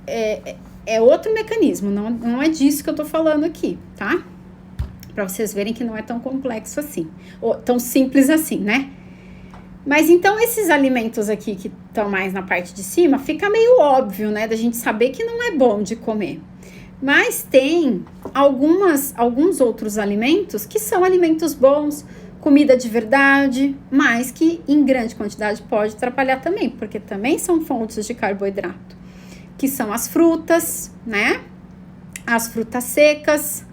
é outro mecanismo, não é disso que eu tô falando aqui, tá? Pra vocês verem que não é tão complexo assim, ou tão simples assim, né? Mas então, esses alimentos aqui que estão mais na parte de cima, fica meio óbvio, né? Da gente saber que não é bom de comer. Mas tem alguns outros alimentos que são alimentos bons, comida de verdade, mas que em grande quantidade pode atrapalhar também, porque também são fontes de carboidrato, que são as frutas, né? As frutas secas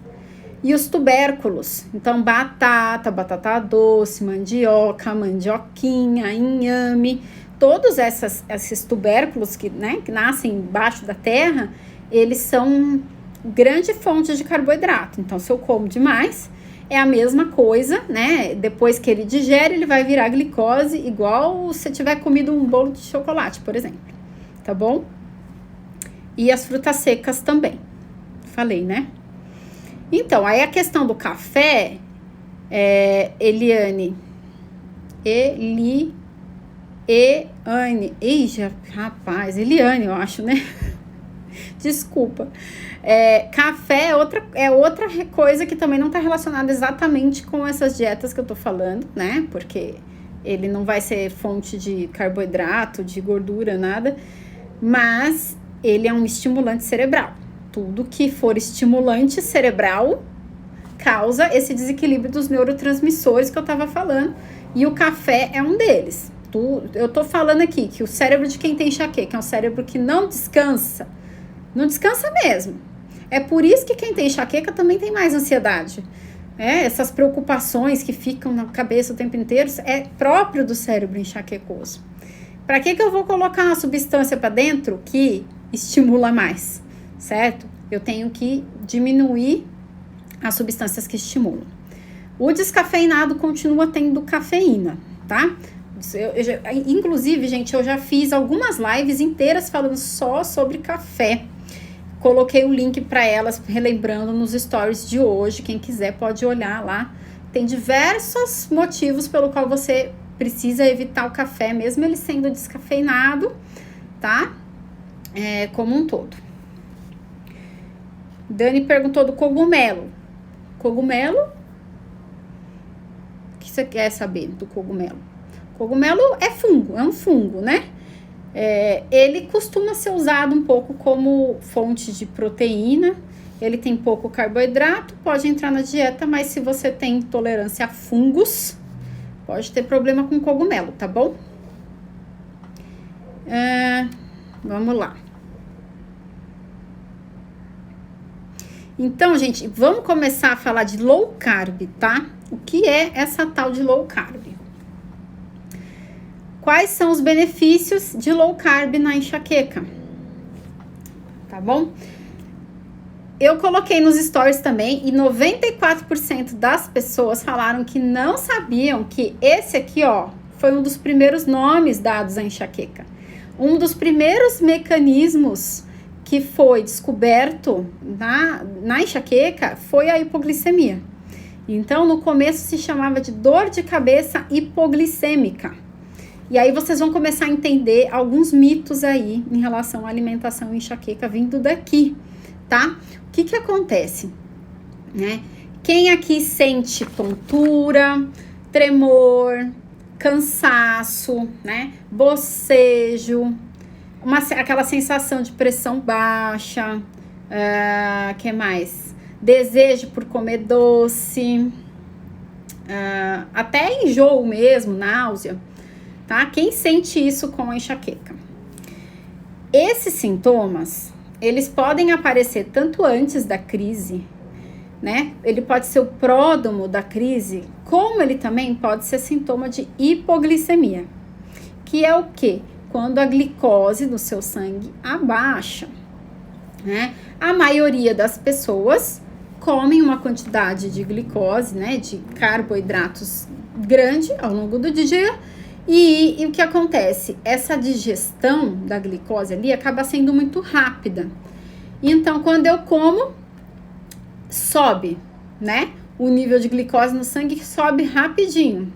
e os tubérculos. Então, batata doce, mandioca, mandioquinha, inhame, todos esses tubérculos que nascem embaixo da terra, eles são grande fonte de carboidrato. Então, se eu como demais, é a mesma coisa, né? Depois que ele digere, ele vai virar glicose, igual se tiver comido um bolo de chocolate, por exemplo. Tá bom? E as frutas secas também. Falei, né? Então, aí a questão do café, Eliane, eu acho, né? Desculpa. Café é outra coisa que também não está relacionada exatamente com essas dietas que eu tô falando, né? Porque ele não vai ser fonte de carboidrato, de gordura, nada. Mas ele é um estimulante cerebral. Tudo que for estimulante cerebral causa esse desequilíbrio dos neurotransmissores que eu tava falando. E o café é um deles. Eu tô falando aqui que o cérebro de quem tem enxaqueca é um cérebro que não descansa. Não descansa mesmo. É por isso que quem tem enxaqueca também tem mais ansiedade. Essas preocupações que ficam na cabeça o tempo inteiro é próprio do cérebro enxaquecoso. Para que eu vou colocar uma substância para dentro que estimula mais, certo? Eu tenho que diminuir as substâncias que estimulam. O descafeinado continua tendo cafeína, tá? Inclusive, gente, eu já fiz algumas lives inteiras falando só sobre café. Coloquei o link para elas, relembrando nos stories de hoje. Quem quiser pode olhar lá. Tem diversos motivos pelo qual você precisa evitar o café, mesmo ele sendo descafeinado, tá? Como um todo. Dani perguntou do cogumelo. Cogumelo? O que você quer saber do cogumelo? Cogumelo é um fungo, né? Ele costuma ser usado um pouco como fonte de proteína. Ele tem pouco carboidrato, pode entrar na dieta, mas se você tem intolerância a fungos, pode ter problema com cogumelo, tá bom? Vamos lá. Então, gente, vamos começar a falar de low carb, tá? O que é essa tal de low carb? Quais são os benefícios de low carb na enxaqueca? Tá bom? Eu coloquei nos stories também e 94% das pessoas falaram que não sabiam que esse aqui, ó, foi um dos primeiros nomes dados à enxaqueca. Um dos primeiros mecanismos que foi descoberto na enxaqueca foi a hipoglicemia. Então, no começo se chamava de dor de cabeça hipoglicêmica. E aí vocês vão começar a entender alguns mitos aí em relação à alimentação e enxaqueca vindo daqui, tá? O que acontece, né? Quem aqui sente tontura, tremor, cansaço, né? Bocejo, aquela sensação de pressão baixa, que mais? Desejo por comer doce, até enjoo mesmo, náusea, tá? Quem sente isso com a enxaqueca? Esses sintomas, eles podem aparecer tanto antes da crise, né? Ele pode ser o pródromo da crise, como ele também pode ser sintoma de hipoglicemia, que é o quê? Quando a glicose do seu sangue abaixa, né? A maioria das pessoas comem uma quantidade de glicose, né, de carboidratos grande ao longo do dia, e o que acontece? Essa digestão da glicose ali acaba sendo muito rápida. Então, quando eu como, sobe, né? O nível de glicose no sangue sobe rapidinho.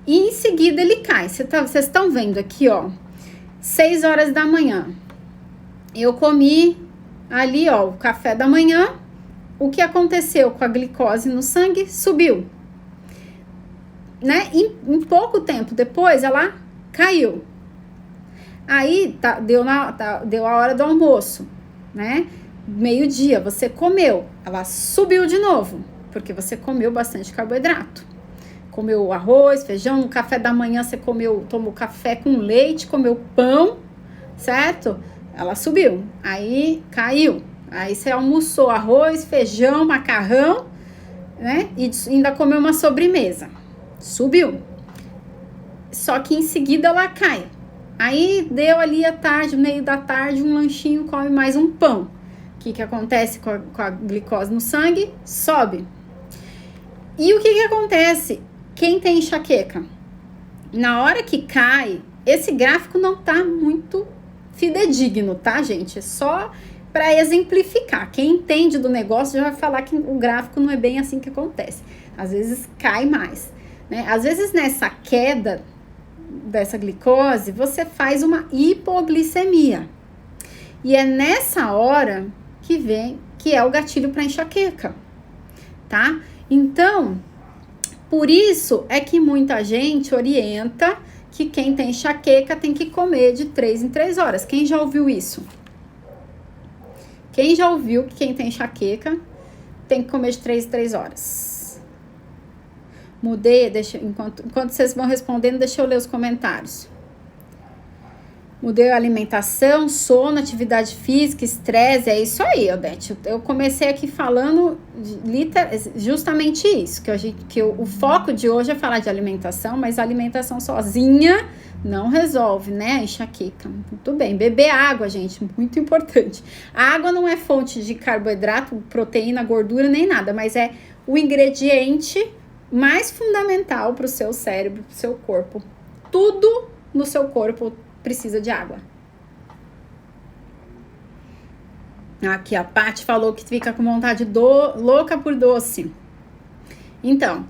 E em seguida ele cai. Vocês estão vendo aqui, ó, 6 horas da manhã. Eu comi ali, ó, o café da manhã. O que aconteceu com a glicose no sangue? Subiu. Né? Em pouco tempo depois, ela caiu. Aí, deu a hora do almoço, né? Meio-dia, você comeu. Ela subiu de novo, porque você comeu bastante carboidrato. Comeu arroz, feijão, no café da manhã você tomou café com leite, comeu pão, certo? Ela subiu, aí caiu. Aí você almoçou arroz, feijão, macarrão, né? E ainda comeu uma sobremesa. Subiu. Só que em seguida ela cai. Aí deu ali à tarde, meio da tarde, um lanchinho, come mais um pão. O que acontece com a glicose no sangue? Sobe. E o que acontece? Quem tem enxaqueca? Na hora que cai, esse gráfico não tá muito fidedigno, tá, gente? É só para exemplificar. Quem entende do negócio já vai falar que o gráfico não é bem assim que acontece. Às vezes cai mais, né? Às vezes nessa queda dessa glicose, você faz uma hipoglicemia. E é nessa hora que é o gatilho para enxaqueca, tá? Então, por isso é que muita gente orienta que quem tem enxaqueca tem que comer de 3 em 3 horas. Quem já ouviu isso? Quem já ouviu que quem tem enxaqueca tem que comer de 3 em 3 horas? Mudei, enquanto vocês vão respondendo, deixa eu ler os comentários. Mudei a alimentação, sono, atividade física, estresse, é isso aí, Odete. Eu comecei aqui falando justamente isso, o foco de hoje é falar de alimentação, mas a alimentação sozinha não resolve, né, a enxaqueca. Muito bem, beber água, gente, muito importante. A água não é fonte de carboidrato, proteína, gordura, nem nada, mas é o ingrediente mais fundamental para o seu cérebro, para o seu corpo. Tudo no seu corpo precisa de água. Aqui a Paty falou que fica com vontade louca por doce. Então,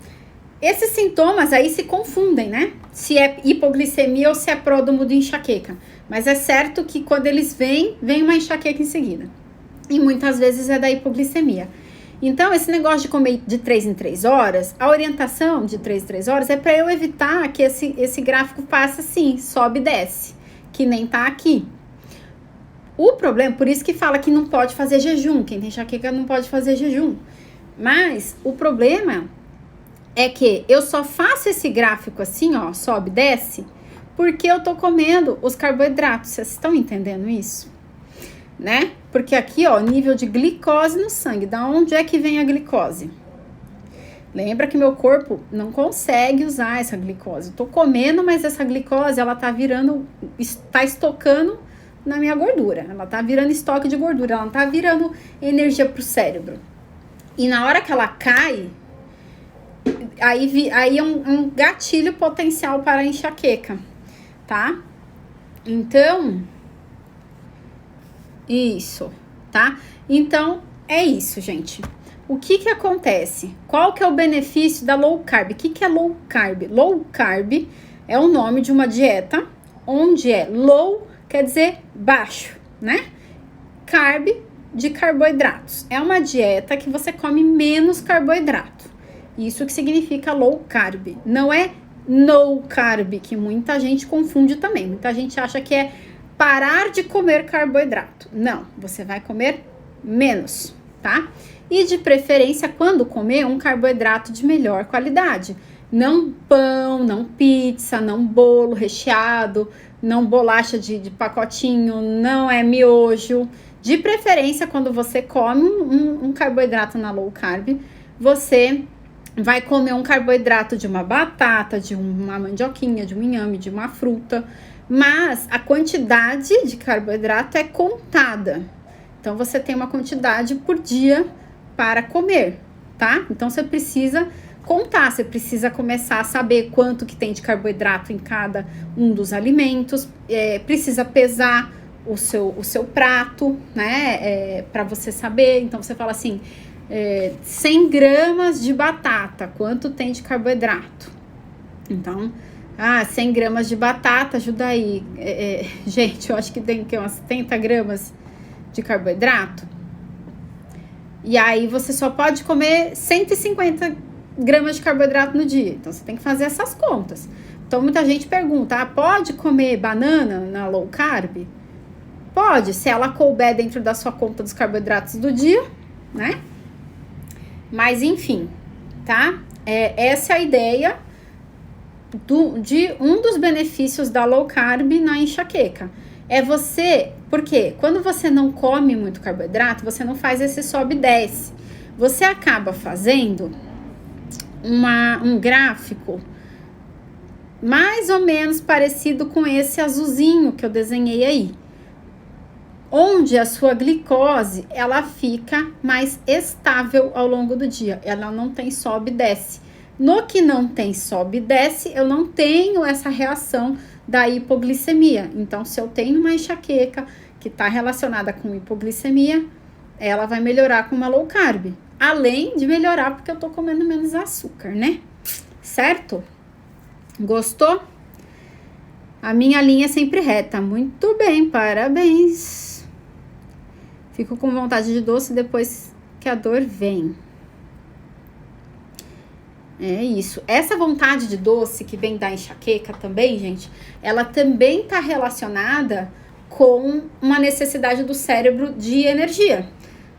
esses sintomas aí se confundem, né? Se é hipoglicemia ou se é pródromo de enxaqueca. Mas é certo que quando eles vem uma enxaqueca em seguida. E muitas vezes é da hipoglicemia. Então, esse negócio de comer de 3 em 3 horas, a orientação de 3 em 3 horas é para eu evitar que esse gráfico passe assim, sobe e desce, que nem tá aqui. O problema, por isso que fala que não pode fazer jejum, quem tem enxaqueca não pode fazer jejum. Mas o problema é que eu só faço esse gráfico assim, ó, sobe e desce, porque eu tô comendo os carboidratos. Vocês estão entendendo isso? Né? Porque aqui, ó, nível de glicose no sangue. Da onde é que vem a glicose? Lembra que meu corpo não consegue usar essa glicose. Eu tô comendo, mas essa glicose, ela tá estocando na minha gordura. Ela tá virando estoque de gordura. Ela não tá virando energia pro cérebro. E na hora que ela cai, aí é um gatilho potencial para a enxaqueca, tá? Então, isso, tá? Então, é isso, gente. O que acontece? Qual que é o benefício da low carb? O que é low carb? Low carb é o nome de uma dieta onde low quer dizer baixo, né? Carb de carboidratos. É uma dieta que você come menos carboidrato. Isso que significa low carb. Não é no carb, que muita gente confunde também. Muita gente acha que é parar de comer carboidrato. Não, você vai comer menos, tá? E de preferência, quando comer, um carboidrato de melhor qualidade. Não pão, não pizza, não bolo recheado, não bolacha de pacotinho, não é miojo. De preferência, quando você come um carboidrato na low carb, você vai comer um carboidrato de uma batata, de uma mandioquinha, de um inhame, de uma fruta. Mas a quantidade de carboidrato é contada. Então, você tem uma quantidade por dia para comer, tá? Então, você precisa contar, você precisa começar a saber quanto que tem de carboidrato em cada um dos alimentos, precisa pesar o seu prato, né, para você saber. Então, você fala assim, 100 gramas de batata, quanto tem de carboidrato? Então, 100 gramas de batata, ajuda aí. Gente, eu acho que tem umas 70 gramas de carboidrato. E aí, você só pode comer 150 gramas de carboidrato no dia. Então, você tem que fazer essas contas. Então, muita gente pergunta, pode comer banana na low carb? Pode, se ela couber dentro da sua conta dos carboidratos do dia, né? Mas, enfim, tá? Essa é a ideia de um dos benefícios da low carb na enxaqueca. Porque quando você não come muito carboidrato, você não faz esse sobe e desce. Você acaba fazendo um gráfico mais ou menos parecido com esse azulzinho que eu desenhei aí, onde a sua glicose ela fica mais estável ao longo do dia, ela não tem sobe e desce. No que não tem sobe e desce, eu não tenho essa reação da hipoglicemia. Então, se eu tenho uma enxaqueca que está relacionada com hipoglicemia, ela vai melhorar com uma low carb. Além de melhorar porque eu tô comendo menos açúcar, né? Certo? Gostou? A minha linha é sempre reta. Muito bem, parabéns. Fico com vontade de doce depois que a dor vem. É isso. Essa vontade de doce que vem da enxaqueca também, gente, ela também tá relacionada com uma necessidade do cérebro de energia.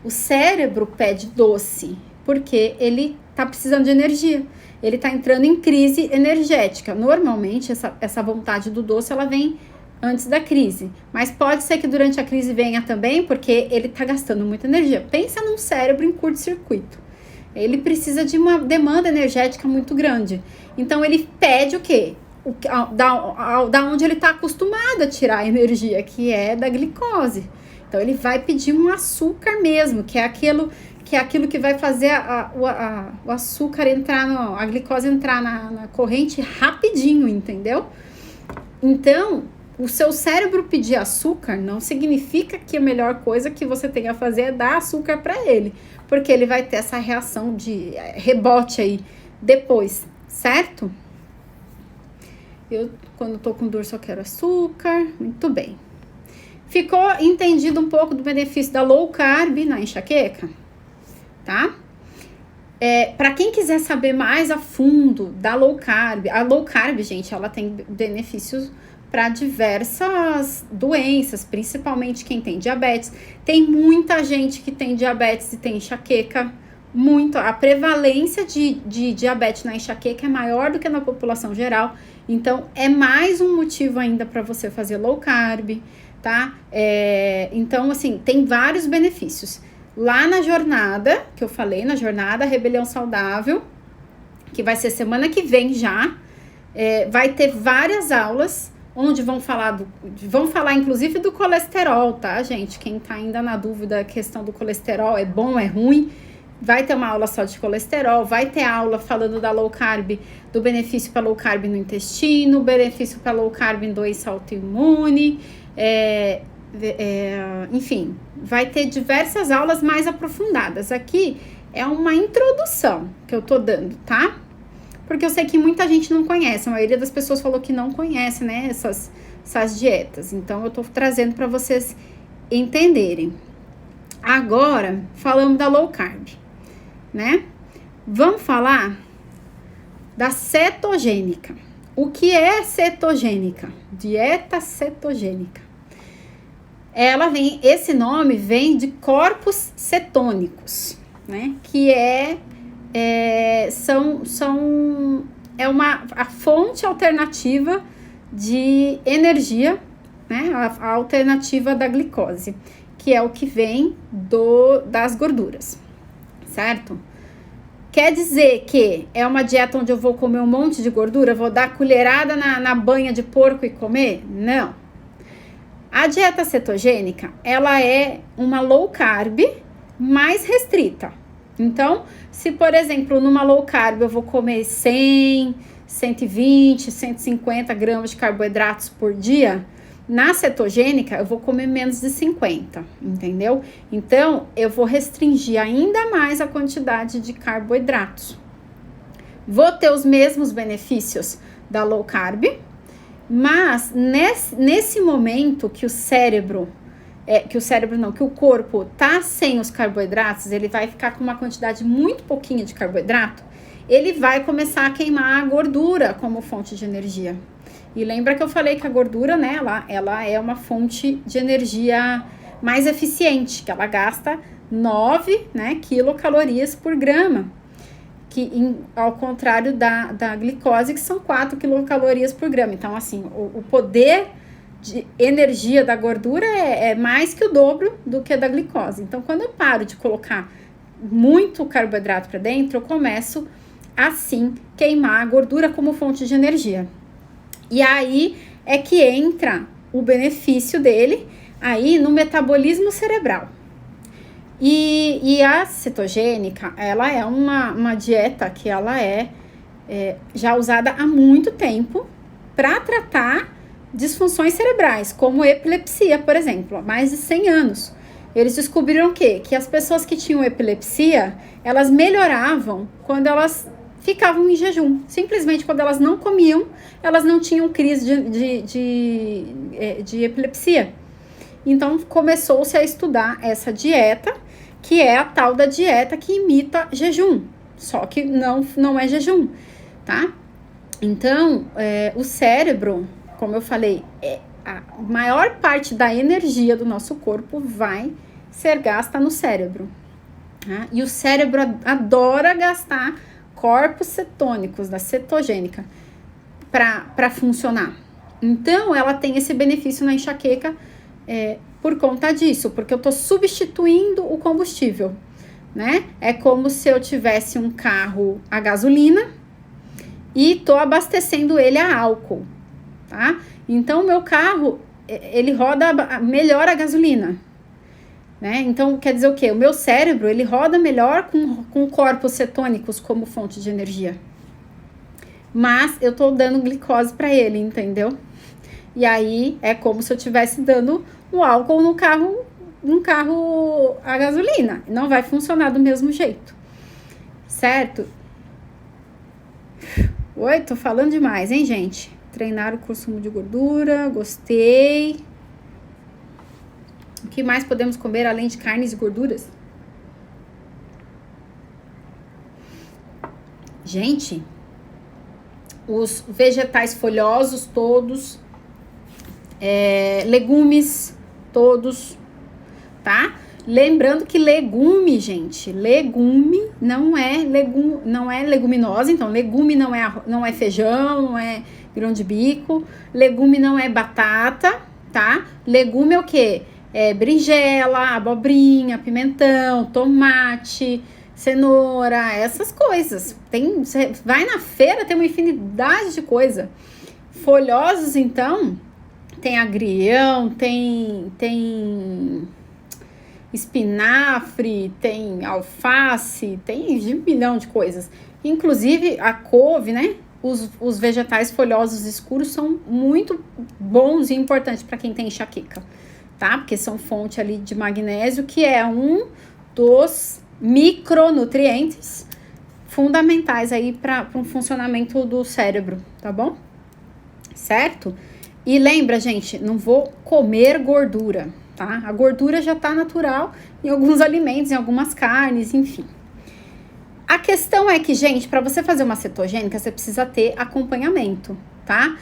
O cérebro pede doce porque ele tá precisando de energia. Ele tá entrando em crise energética. Normalmente, essa vontade do doce, ela vem antes da crise. Mas pode ser que durante a crise venha também porque ele tá gastando muita energia. Pensa num cérebro em curto-circuito. Ele precisa de uma demanda energética muito grande. Então, ele pede o quê? Da onde ele tá acostumado a tirar a energia, que é da glicose. Então, ele vai pedir um açúcar mesmo, que é aquilo que vai fazer o açúcar entrar, a glicose entrar na corrente rapidinho, entendeu? Então, o seu cérebro pedir açúcar não significa que a melhor coisa que você tem a fazer é dar açúcar para ele, porque ele vai ter essa reação de rebote aí depois, certo? Eu, quando tô com dor, só quero açúcar. Muito bem. Ficou entendido um pouco do benefício da low carb na enxaqueca? Tá? Para quem quiser saber mais a fundo da low carb, a low carb, gente, ela tem benefícios para diversas doenças, principalmente quem tem diabetes. Tem muita gente que tem diabetes e tem enxaqueca. A prevalência de diabetes na enxaqueca é maior do que na população geral. Então, é mais um motivo ainda para você fazer low carb, tá? Então, assim, tem vários benefícios. Lá na jornada, que eu falei, na jornada Rebelião Saudável, que vai ser semana que vem já, vai ter várias aulas, onde vão falar inclusive do colesterol, tá, gente? Quem tá ainda na dúvida, a questão do colesterol, é bom, é ruim, vai ter uma aula só de colesterol, vai ter aula falando da low carb, do benefício para low carb no intestino, benefício para low carb em doença autoimune, enfim, vai ter diversas aulas mais aprofundadas. Aqui é uma introdução que eu tô dando, tá? Porque eu sei que muita gente não conhece, a maioria das pessoas falou que não conhece, né, essas dietas. Então, eu tô trazendo para vocês entenderem. Agora, falamos da low carb, né? Vamos falar da cetogênica. O que é cetogênica? Dieta cetogênica. Esse nome vem de corpos cetônicos, né? Que são é a fonte alternativa de energia, né? A alternativa da glicose, que é o que vem das gorduras, certo? Quer dizer que é uma dieta onde eu vou comer um monte de gordura, vou dar colherada na banha de porco e comer? Não. A dieta cetogênica, ela é uma low carb mais restrita. Então, se por exemplo, numa low carb eu vou comer 100, 120, 150 gramas de carboidratos por dia, na cetogênica eu vou comer menos de 50, entendeu? Então, eu vou restringir ainda mais a quantidade de carboidratos. Vou ter os mesmos benefícios da low carb, mas nesse momento que o corpo tá sem os carboidratos, ele vai ficar com uma quantidade muito pouquinha de carboidrato, ele vai começar a queimar a gordura como fonte de energia. E lembra que eu falei que a gordura, né, ela é uma fonte de energia mais eficiente, que ela gasta 9, né, quilocalorias por grama, ao contrário da glicose, que são 4 quilocalorias por grama. Então, assim, o poder de energia da gordura é mais que o dobro do que da glicose. Então, quando eu paro de colocar muito carboidrato para dentro, eu começo, assim, queimar a gordura como fonte de energia. E aí é que entra o benefício dele aí no metabolismo cerebral. E a cetogênica, ela é uma dieta que ela é já usada há muito tempo para tratar disfunções cerebrais, como epilepsia, por exemplo, há mais de 100 anos. Eles descobriram que as pessoas que tinham epilepsia, elas melhoravam quando elas ficavam em jejum. Simplesmente quando elas não comiam, elas não tinham crise de epilepsia. Então, começou-se a estudar essa dieta, que é a tal da dieta que imita jejum. Só que não é jejum, tá? Então, o cérebro, como eu falei, a maior parte da energia do nosso corpo vai ser gasta no cérebro. Tá? E o cérebro adora gastar corpos cetônicos, da cetogênica, para funcionar. Então, ela tem esse benefício na enxaqueca por conta disso, porque eu estou substituindo o combustível, né? É como se eu tivesse um carro a gasolina e estou abastecendo ele a álcool, tá? Então, o meu carro, ele roda melhor a gasolina, né? Então, quer dizer o quê? O meu cérebro, ele roda melhor com corpos cetônicos como fonte de energia. Mas eu tô dando glicose para ele, entendeu? E aí, é como se eu estivesse dando o álcool num carro a gasolina. Não vai funcionar do mesmo jeito, certo? Oi, tô falando demais, hein, gente? Treinar o consumo de gordura, gostei. O que mais podemos comer além de carnes e gorduras? Gente, os vegetais folhosos todos, legumes todos, tá? Lembrando que legume, gente, legume não é leguminosa, então legume não é feijão, não é grão de bico, legume não é batata, tá? Legume é o quê? Berinjela, abobrinha, pimentão, tomate, cenoura, essas coisas. Você vai na feira, tem uma infinidade de coisa. Folhosos, então, tem agrião, tem espinafre, tem alface, tem um milhão de coisas. Inclusive, a couve, né? Os vegetais folhosos escuros são muito bons e importantes para quem tem enxaqueca, tá? Porque são fonte ali de magnésio, que é um dos micronutrientes fundamentais aí para um funcionamento do cérebro, tá bom? Certo? E lembra, gente, não vou comer gordura, tá? A gordura já tá natural em alguns alimentos, em algumas carnes, enfim. A questão é que, gente, para você fazer uma cetogênica, você precisa ter acompanhamento, tá?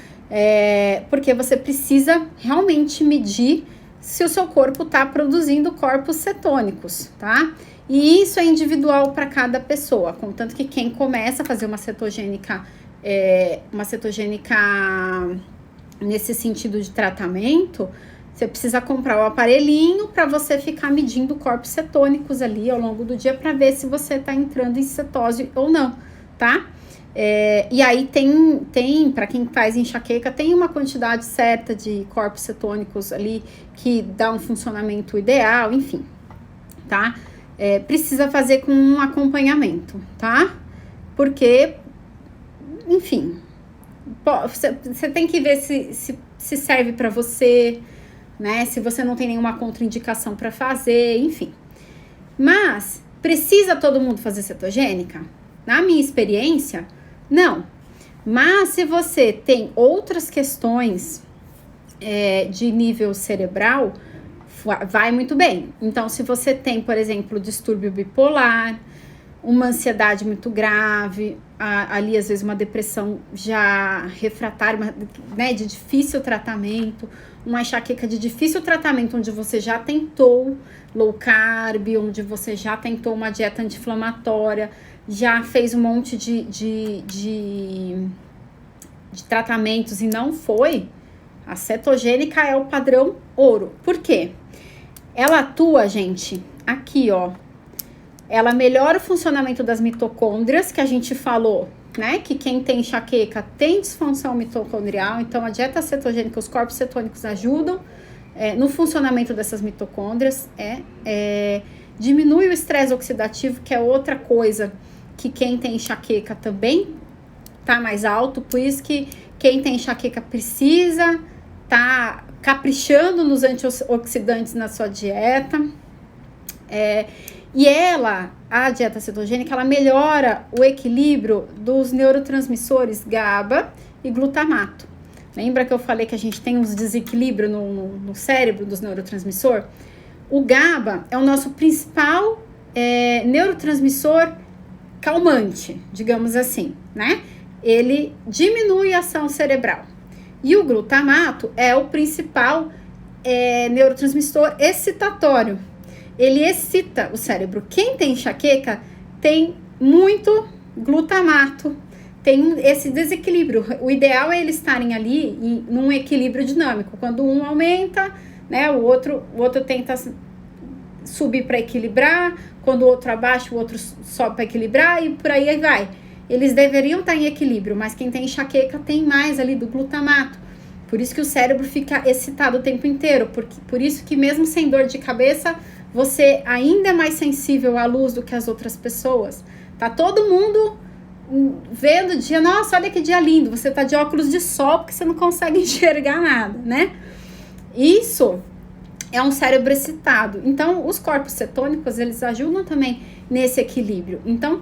Porque você precisa realmente medir se o seu corpo tá produzindo corpos cetônicos, tá? E isso é individual para cada pessoa, contanto que quem começa a fazer uma cetogênica uma cetogênica nesse sentido de tratamento, você precisa comprar o aparelhinho para você ficar medindo corpos cetônicos ali ao longo do dia para ver se você está entrando em cetose ou não, tá? E aí tem para quem faz enxaqueca, tem uma quantidade certa de corpos cetônicos ali que dá um funcionamento ideal, enfim, tá? Precisa fazer com um acompanhamento, tá? Porque, enfim, você tem que ver se serve para você, né? Se você não tem nenhuma contraindicação para fazer, enfim. Mas precisa todo mundo fazer cetogênica? Na minha experiência, não. Mas se você tem outras questões de nível cerebral, vai muito bem. Então, se você tem, por exemplo, distúrbio bipolar, uma ansiedade muito grave, ali às vezes uma depressão já refratária, né, de difícil tratamento, uma enxaqueca de difícil tratamento, onde você já tentou low carb, onde você já tentou uma dieta anti-inflamatória, já fez um monte de tratamentos e não foi, a cetogênica é o padrão ouro. Por quê? Ela atua, gente, aqui, ó. Ela melhora o funcionamento das mitocôndrias, que a gente falou, né? Que quem tem enxaqueca tem disfunção mitocondrial. Então, a dieta cetogênica, os corpos cetônicos ajudam no funcionamento dessas mitocôndrias. Diminui o estresse oxidativo, que é outra coisa que quem tem enxaqueca também tá mais alto. Por isso que quem tem enxaqueca precisa tá caprichando nos antioxidantes na sua dieta. E a dieta cetogênica, ela melhora o equilíbrio dos neurotransmissores GABA e glutamato. Lembra que eu falei que a gente tem uns desequilíbrios no cérebro dos neurotransmissores? O GABA é o nosso principal neurotransmissor calmante, digamos assim, né? Ele diminui a ação cerebral. E o glutamato é o principal neurotransmissor excitatório. Ele excita o cérebro. Quem tem enxaqueca tem muito glutamato, tem esse desequilíbrio. O ideal é eles estarem ali num equilíbrio dinâmico. Quando um aumenta, né, o outro tenta subir para equilibrar. Quando o outro abaixa, o outro sobe para equilibrar e por aí vai. Eles deveriam estar em equilíbrio, mas quem tem enxaqueca tem mais ali do glutamato. Por isso que o cérebro fica excitado o tempo inteiro. Por isso que mesmo sem dor de cabeça, você ainda é mais sensível à luz do que as outras pessoas. Tá todo mundo vendo o dia, nossa, olha que dia lindo. Você tá de óculos de sol porque você não consegue enxergar nada, né? Isso é um cérebro excitado. Então, os corpos cetônicos, eles ajudam também nesse equilíbrio. Então,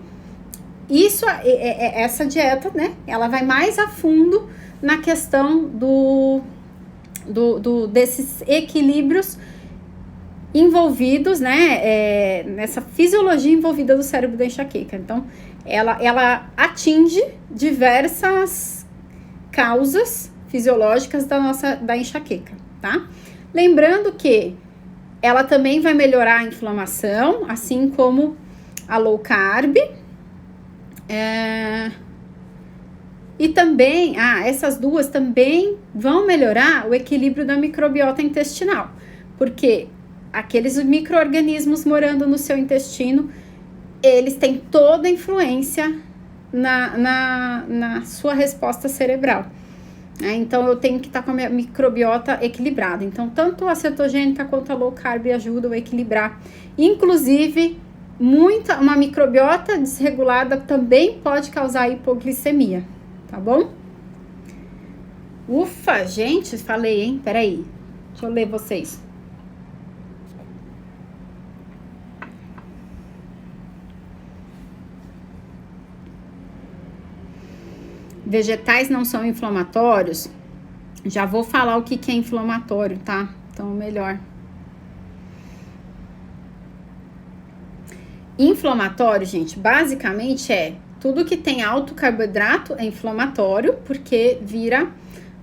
essa dieta, né? Ela vai mais a fundo na questão desses equilíbrios envolvidos, né, nessa fisiologia envolvida do cérebro da enxaqueca. Então, ela atinge diversas causas fisiológicas da enxaqueca, tá? Lembrando que ela também vai melhorar a inflamação, assim como a low carb. E também, essas duas também vão melhorar o equilíbrio da microbiota intestinal, porque aqueles micro-organismos morando no seu intestino, eles têm toda a influência na sua resposta cerebral. Então, eu tenho que estar com a minha microbiota equilibrada. Então, tanto a cetogênica quanto a low carb ajudam a equilibrar. Inclusive, uma microbiota desregulada também pode causar hipoglicemia, tá bom? Ufa, gente, falei, hein? Peraí, deixa eu ler vocês. Vegetais não são inflamatórios? Já vou falar o que é inflamatório, tá? Então, melhor. Inflamatório, gente, basicamente tudo que tem alto carboidrato é inflamatório, porque vira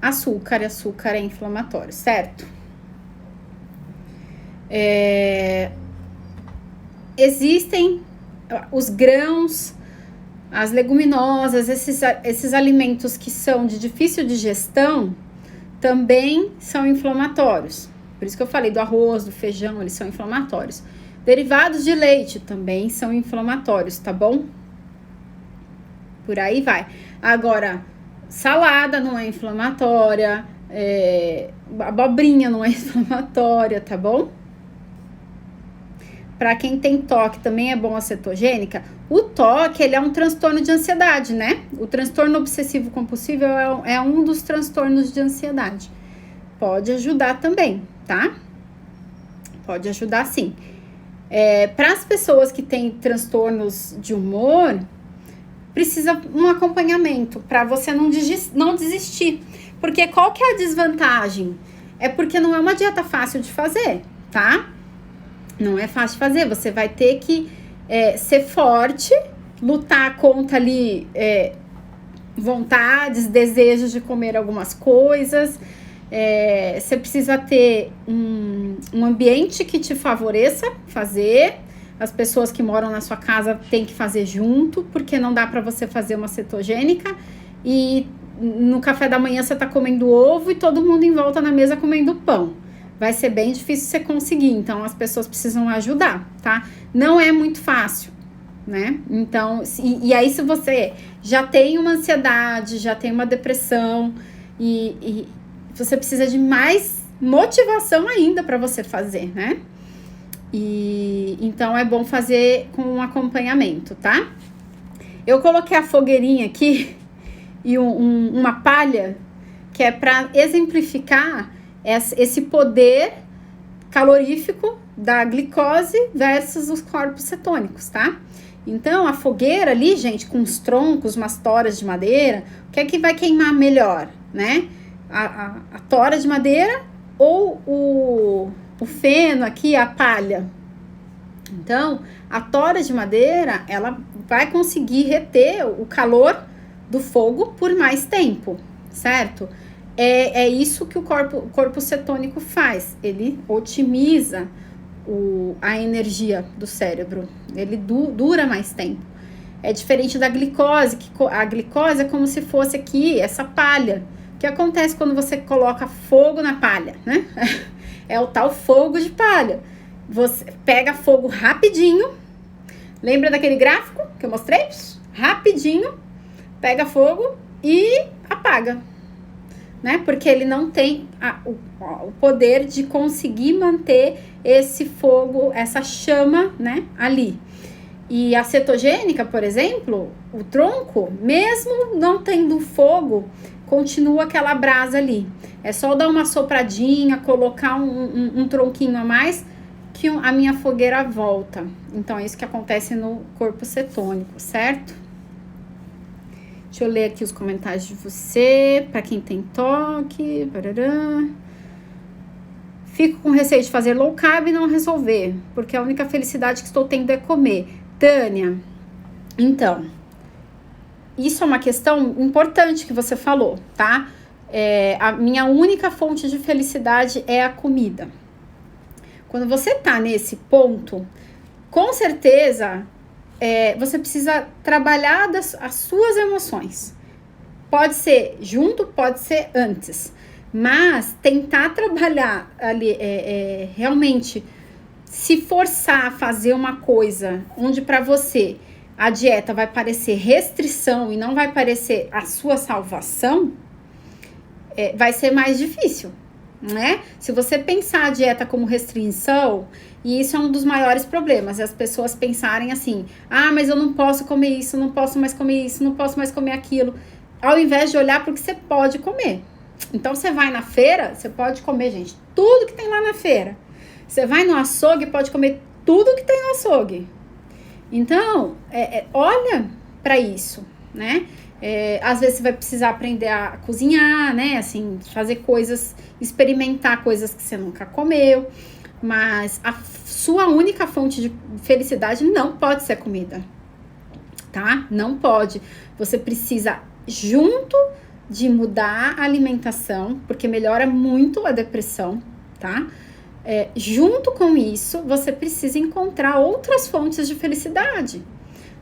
açúcar, e açúcar é inflamatório, certo? Existem os grãos, As leguminosas, esses alimentos que são de difícil digestão, também são inflamatórios. Por isso que eu falei do arroz, do feijão, eles são inflamatórios. Derivados de leite também são inflamatórios, tá bom? Por aí vai. Agora, salada não é inflamatória, abobrinha não é inflamatória, tá bom? Para quem tem toque, também é bom a cetogênica. O toque, ele é um transtorno de ansiedade, né? O transtorno obsessivo compulsivo é um dos transtornos de ansiedade. Pode ajudar também, tá? Pode ajudar sim. Para as pessoas que têm transtornos de humor, precisa um acompanhamento para você não desistir. Porque qual que é a desvantagem? É porque não é uma dieta fácil de fazer, tá? Não é fácil de fazer. Você vai ter que ser forte, lutar contra ali vontades, desejos de comer algumas coisas. Você precisa ter um ambiente que te favoreça fazer. As pessoas que moram na sua casa têm que fazer junto, porque não dá para você fazer uma cetogênica e no café da manhã você tá comendo ovo e todo mundo em volta na mesa comendo pão. Vai ser bem difícil você conseguir, então as pessoas precisam ajudar, tá? Não é muito fácil, né? Então, e aí se você já tem uma ansiedade, já tem uma depressão e você precisa de mais motivação ainda para você fazer, né? E então é bom fazer com um acompanhamento, tá? Eu coloquei a fogueirinha aqui e uma palha que é para exemplificar esse poder calorífico da glicose versus os corpos cetônicos, tá? Então, a fogueira ali, gente, com os troncos, umas toras de madeira, o que é que vai queimar melhor, né? A tora de madeira ou o feno aqui, a palha? Então, a tora de madeira, ela vai conseguir reter o calor do fogo por mais tempo, certo? É isso que o corpo cetônico faz. Ele otimiza a energia do cérebro. Ele dura mais tempo. É diferente da glicose, que a glicose é como se fosse aqui, essa palha. O que acontece quando você coloca fogo na palha, né? É o tal fogo de palha. Você pega fogo rapidinho. Lembra daquele gráfico que eu mostrei? Rapidinho, pega fogo e apaga. Né? Porque ele não tem o poder de conseguir manter esse fogo, essa chama, né, ali. E a cetogênica, por exemplo, o tronco, mesmo não tendo fogo, continua aquela brasa ali. É só dar uma sopradinha, colocar um tronquinho a mais, que a minha fogueira volta. Então, é isso que acontece no corpo cetônico, certo? Deixa eu ler aqui os comentários de você, para quem tem toque. Barará. Fico com receio de fazer low carb e não resolver, porque a única felicidade que estou tendo é comer. Tânia, então, isso é uma questão importante que você falou, tá? A minha única fonte de felicidade é a comida. Quando você tá nesse ponto, com certeza você precisa trabalhar as suas emoções. Pode ser junto, pode ser antes. Mas tentar trabalhar ali, realmente se forçar a fazer uma coisa onde para você a dieta vai parecer restrição e não vai parecer a sua salvação, vai ser mais difícil, né? Se você pensar a dieta como restrição, e isso é um dos maiores problemas, as pessoas pensarem assim, mas eu não posso comer isso, não posso mais comer isso, não posso mais comer aquilo, ao invés de olhar para o que você pode comer. Então, você vai na feira, você pode comer, gente, tudo que tem lá na feira. Você vai no açougue, pode comer tudo que tem no açougue. Então, olha para isso, né? Às vezes você vai precisar aprender a cozinhar, né? Assim, fazer coisas, experimentar coisas que você nunca comeu. Mas a sua única fonte de felicidade não pode ser comida, tá? Não pode. Você precisa, junto de mudar a alimentação, porque melhora muito a depressão, tá? Junto com isso, você precisa encontrar outras fontes de felicidade,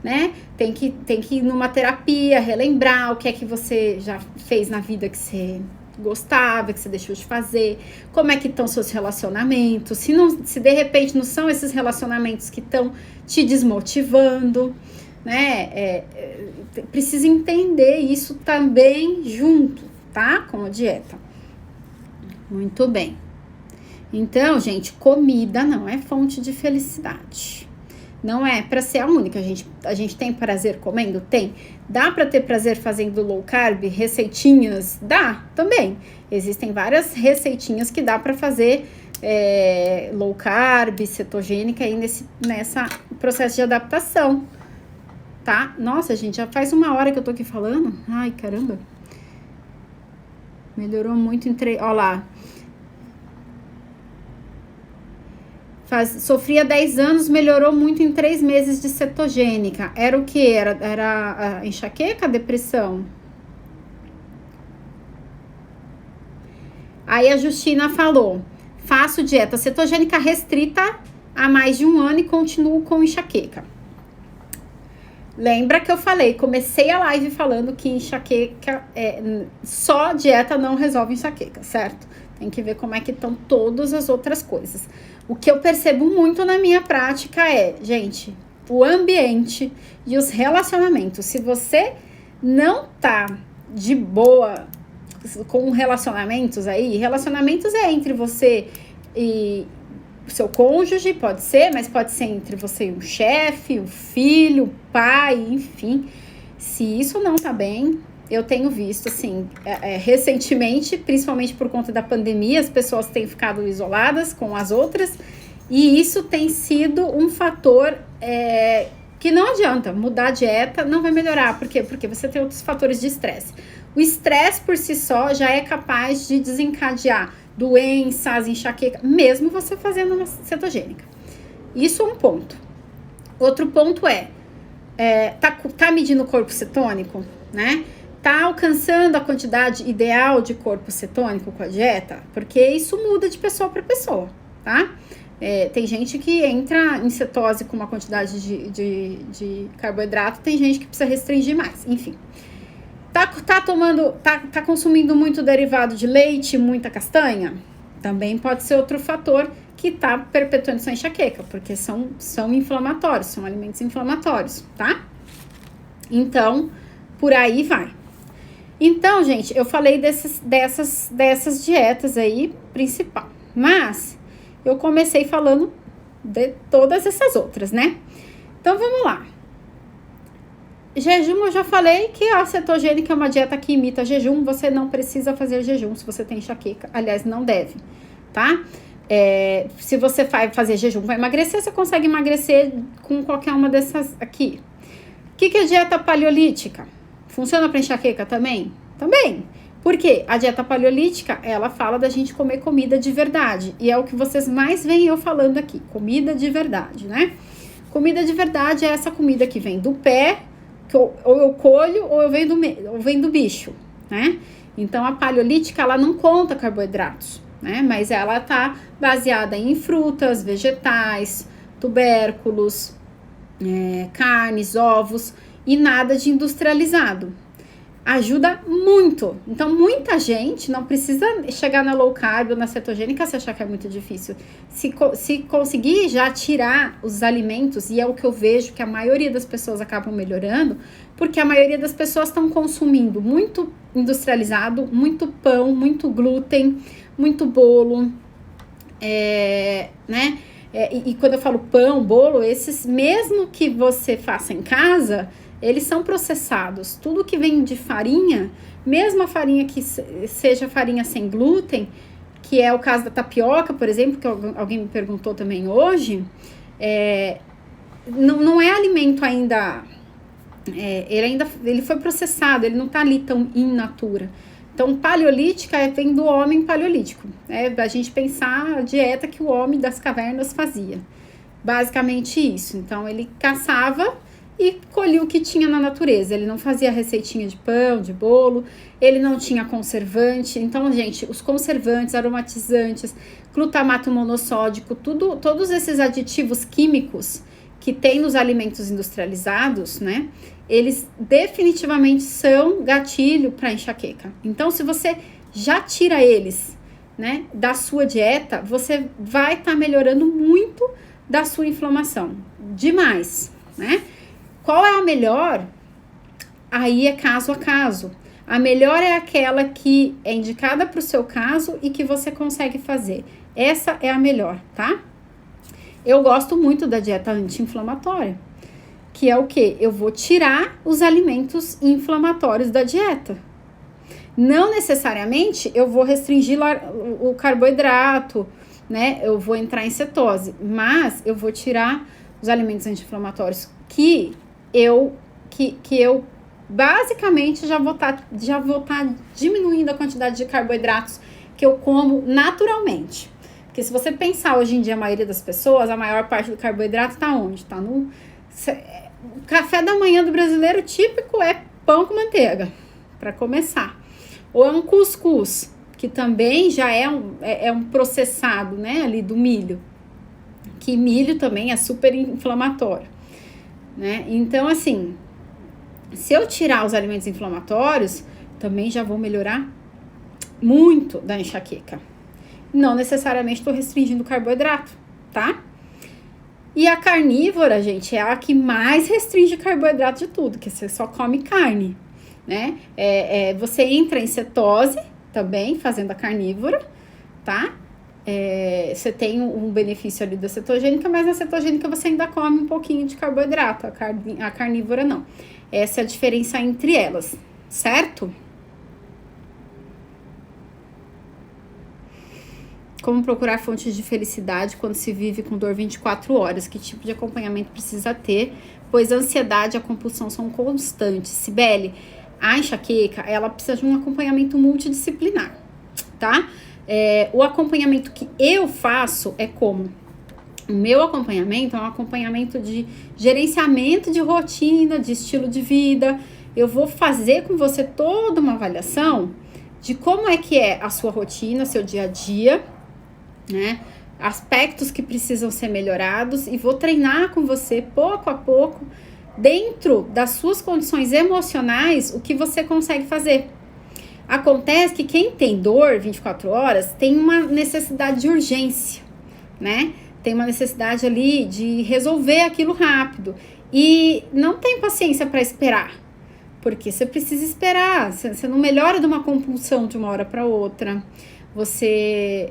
né? tem que ir numa terapia, relembrar o que é que você já fez na vida que você gostava, que você deixou de fazer, como é que estão seus relacionamentos, se de repente não são esses relacionamentos que estão te desmotivando, né? Precisa entender isso também junto, tá? Com a dieta. Muito bem. Então, gente, comida não é fonte de felicidade. Não é para ser a única. A gente tem prazer comendo? Tem. Dá para ter prazer fazendo low carb? Receitinhas? Dá, também. Existem várias receitinhas que dá para fazer low carb, cetogênica aí nessa processo de adaptação, tá? Nossa, gente, já faz 1 hora que eu tô aqui falando. Ai, caramba. Melhorou muito Ó lá. Sofria 10 anos, melhorou muito em 3 meses de cetogênica. Era o que? Era a enxaqueca, a depressão? Aí a Justina falou: faço dieta cetogênica restrita há mais de 1 ano e continuo com enxaqueca. Lembra que eu falei, comecei a live falando que enxaqueca, só dieta não resolve enxaqueca, certo? Tem que ver como é que estão todas as outras coisas. O que eu percebo muito na minha prática gente, o ambiente e os relacionamentos. Se você não tá de boa com relacionamentos aí, relacionamentos é entre você e o seu cônjuge, pode ser, mas pode ser entre você e o chefe, o filho, o pai, enfim. Se isso não tá bem, eu tenho visto, assim, recentemente, principalmente por conta da pandemia, as pessoas têm ficado isoladas com as outras, e isso tem sido um fator que não adianta, mudar a dieta não vai melhorar. Por quê? Porque você tem outros fatores de estresse. O estresse por si só já é capaz de desencadear doenças, enxaqueca, mesmo você fazendo uma cetogênica. Isso é um ponto. Outro ponto tá medindo o corpo cetônico, né? Tá alcançando a quantidade ideal de corpo cetônico com a dieta? Porque isso muda de pessoa para pessoa, tá? Tem gente que entra em cetose com uma quantidade de carboidrato, tem gente que precisa restringir mais, enfim. Tá consumindo muito derivado de leite, muita castanha? Também pode ser outro fator que tá perpetuando essa enxaqueca, porque são inflamatórios, são alimentos inflamatórios, tá? Então, por aí vai. Então, gente, eu falei dessas dietas aí, principal. Mas, eu comecei falando de todas essas outras, né? Então, vamos lá. Jejum, eu já falei que a cetogênica é uma dieta que imita jejum. Você não precisa fazer jejum se você tem enxaqueca. Aliás, não deve, tá? Se você vai fazer jejum, vai emagrecer, você consegue emagrecer com qualquer uma dessas aqui. O que é dieta paleolítica? Funciona para enxaqueca também? Também. Por quê? A dieta paleolítica, ela fala da gente comer comida de verdade. E é o que vocês mais veem eu falando aqui. Comida de verdade, né? Comida de verdade é essa comida que vem do pé, que ou eu colho ou vem do bicho, né? Então, a paleolítica, ela não conta carboidratos, né? Mas ela tá baseada em frutas, vegetais, tubérculos, carnes, ovos e nada de industrializado. Ajuda muito. Então, muita gente não precisa chegar na low carb ou na cetogênica se achar que é muito difícil. Se conseguir já tirar os alimentos, e é o que eu vejo que a maioria das pessoas acabam melhorando, porque a maioria das pessoas estão consumindo muito industrializado, muito pão, muito glúten, muito bolo, né? E quando eu falo pão, bolo, esses mesmo que você faça em casa, eles são processados. Tudo que vem de farinha, mesmo a farinha que seja farinha sem glúten, que é o caso da tapioca, por exemplo, que alguém me perguntou também hoje, não é alimento ainda, ele foi processado, ele não tá ali tão in natura. Então, paleolítica vem do homem paleolítico, da gente pensar a dieta que o homem das cavernas fazia. Basicamente isso. Então, ele caçava e colhia o que tinha na natureza. Ele não fazia receitinha de pão, de bolo, ele não tinha conservante. Então, gente, os conservantes, aromatizantes, glutamato monossódico, todos esses aditivos químicos que tem nos alimentos industrializados, né? Eles definitivamente são gatilho para enxaqueca. Então, se você já tira eles, né, da sua dieta, você vai estar melhorando muito da sua inflamação. Demais, né? Qual é a melhor? Aí é caso a caso. A melhor é aquela que é indicada para o seu caso e que você consegue fazer. Essa é a melhor, tá? Eu gosto muito da dieta anti-inflamatória, que é o quê? Eu vou tirar os alimentos inflamatórios da dieta. Não necessariamente eu vou restringir o carboidrato, né? Eu vou entrar em cetose, mas eu vou tirar os alimentos anti-inflamatórios que eu basicamente já vou tá diminuindo a quantidade de carboidratos que eu como naturalmente. Porque se você pensar hoje em dia, a maioria das pessoas, a maior parte do carboidrato tá onde? Tá no... O café da manhã do brasileiro típico é pão com manteiga, para começar. Ou é um cuscuz, que também já é um processado, né, ali do milho. Que milho também é super inflamatório, né? Então, assim, se eu tirar os alimentos inflamatórios, também já vou melhorar muito da enxaqueca. Não necessariamente estou restringindo o carboidrato, tá? E a carnívora, gente, é a que mais restringe carboidrato de tudo, que você só come carne, né? Você entra em cetose também, fazendo a carnívora, tá? Você tem um benefício ali da cetogênica, mas na cetogênica você ainda come um pouquinho de carboidrato, a carnívora não. Essa é a diferença entre elas, certo? Como procurar fontes de felicidade quando se vive com dor 24 horas? Que tipo de acompanhamento precisa ter? Pois a ansiedade e a compulsão são constantes. Cibele, a enxaqueca, ela precisa de um acompanhamento multidisciplinar, tá? O acompanhamento que eu faço é como? O meu acompanhamento é um acompanhamento de gerenciamento de rotina, de estilo de vida. Eu vou fazer com você toda uma avaliação de como é que é a sua rotina, seu dia a dia, né? Aspectos que precisam ser melhorados e vou treinar com você pouco a pouco, dentro das suas condições emocionais, o que você consegue fazer. Acontece que quem tem dor 24 horas tem uma necessidade de urgência, né? Tem uma necessidade ali de resolver aquilo rápido e não tem paciência para esperar, porque você precisa esperar, você não melhora de uma compulsão de uma hora para outra. Você,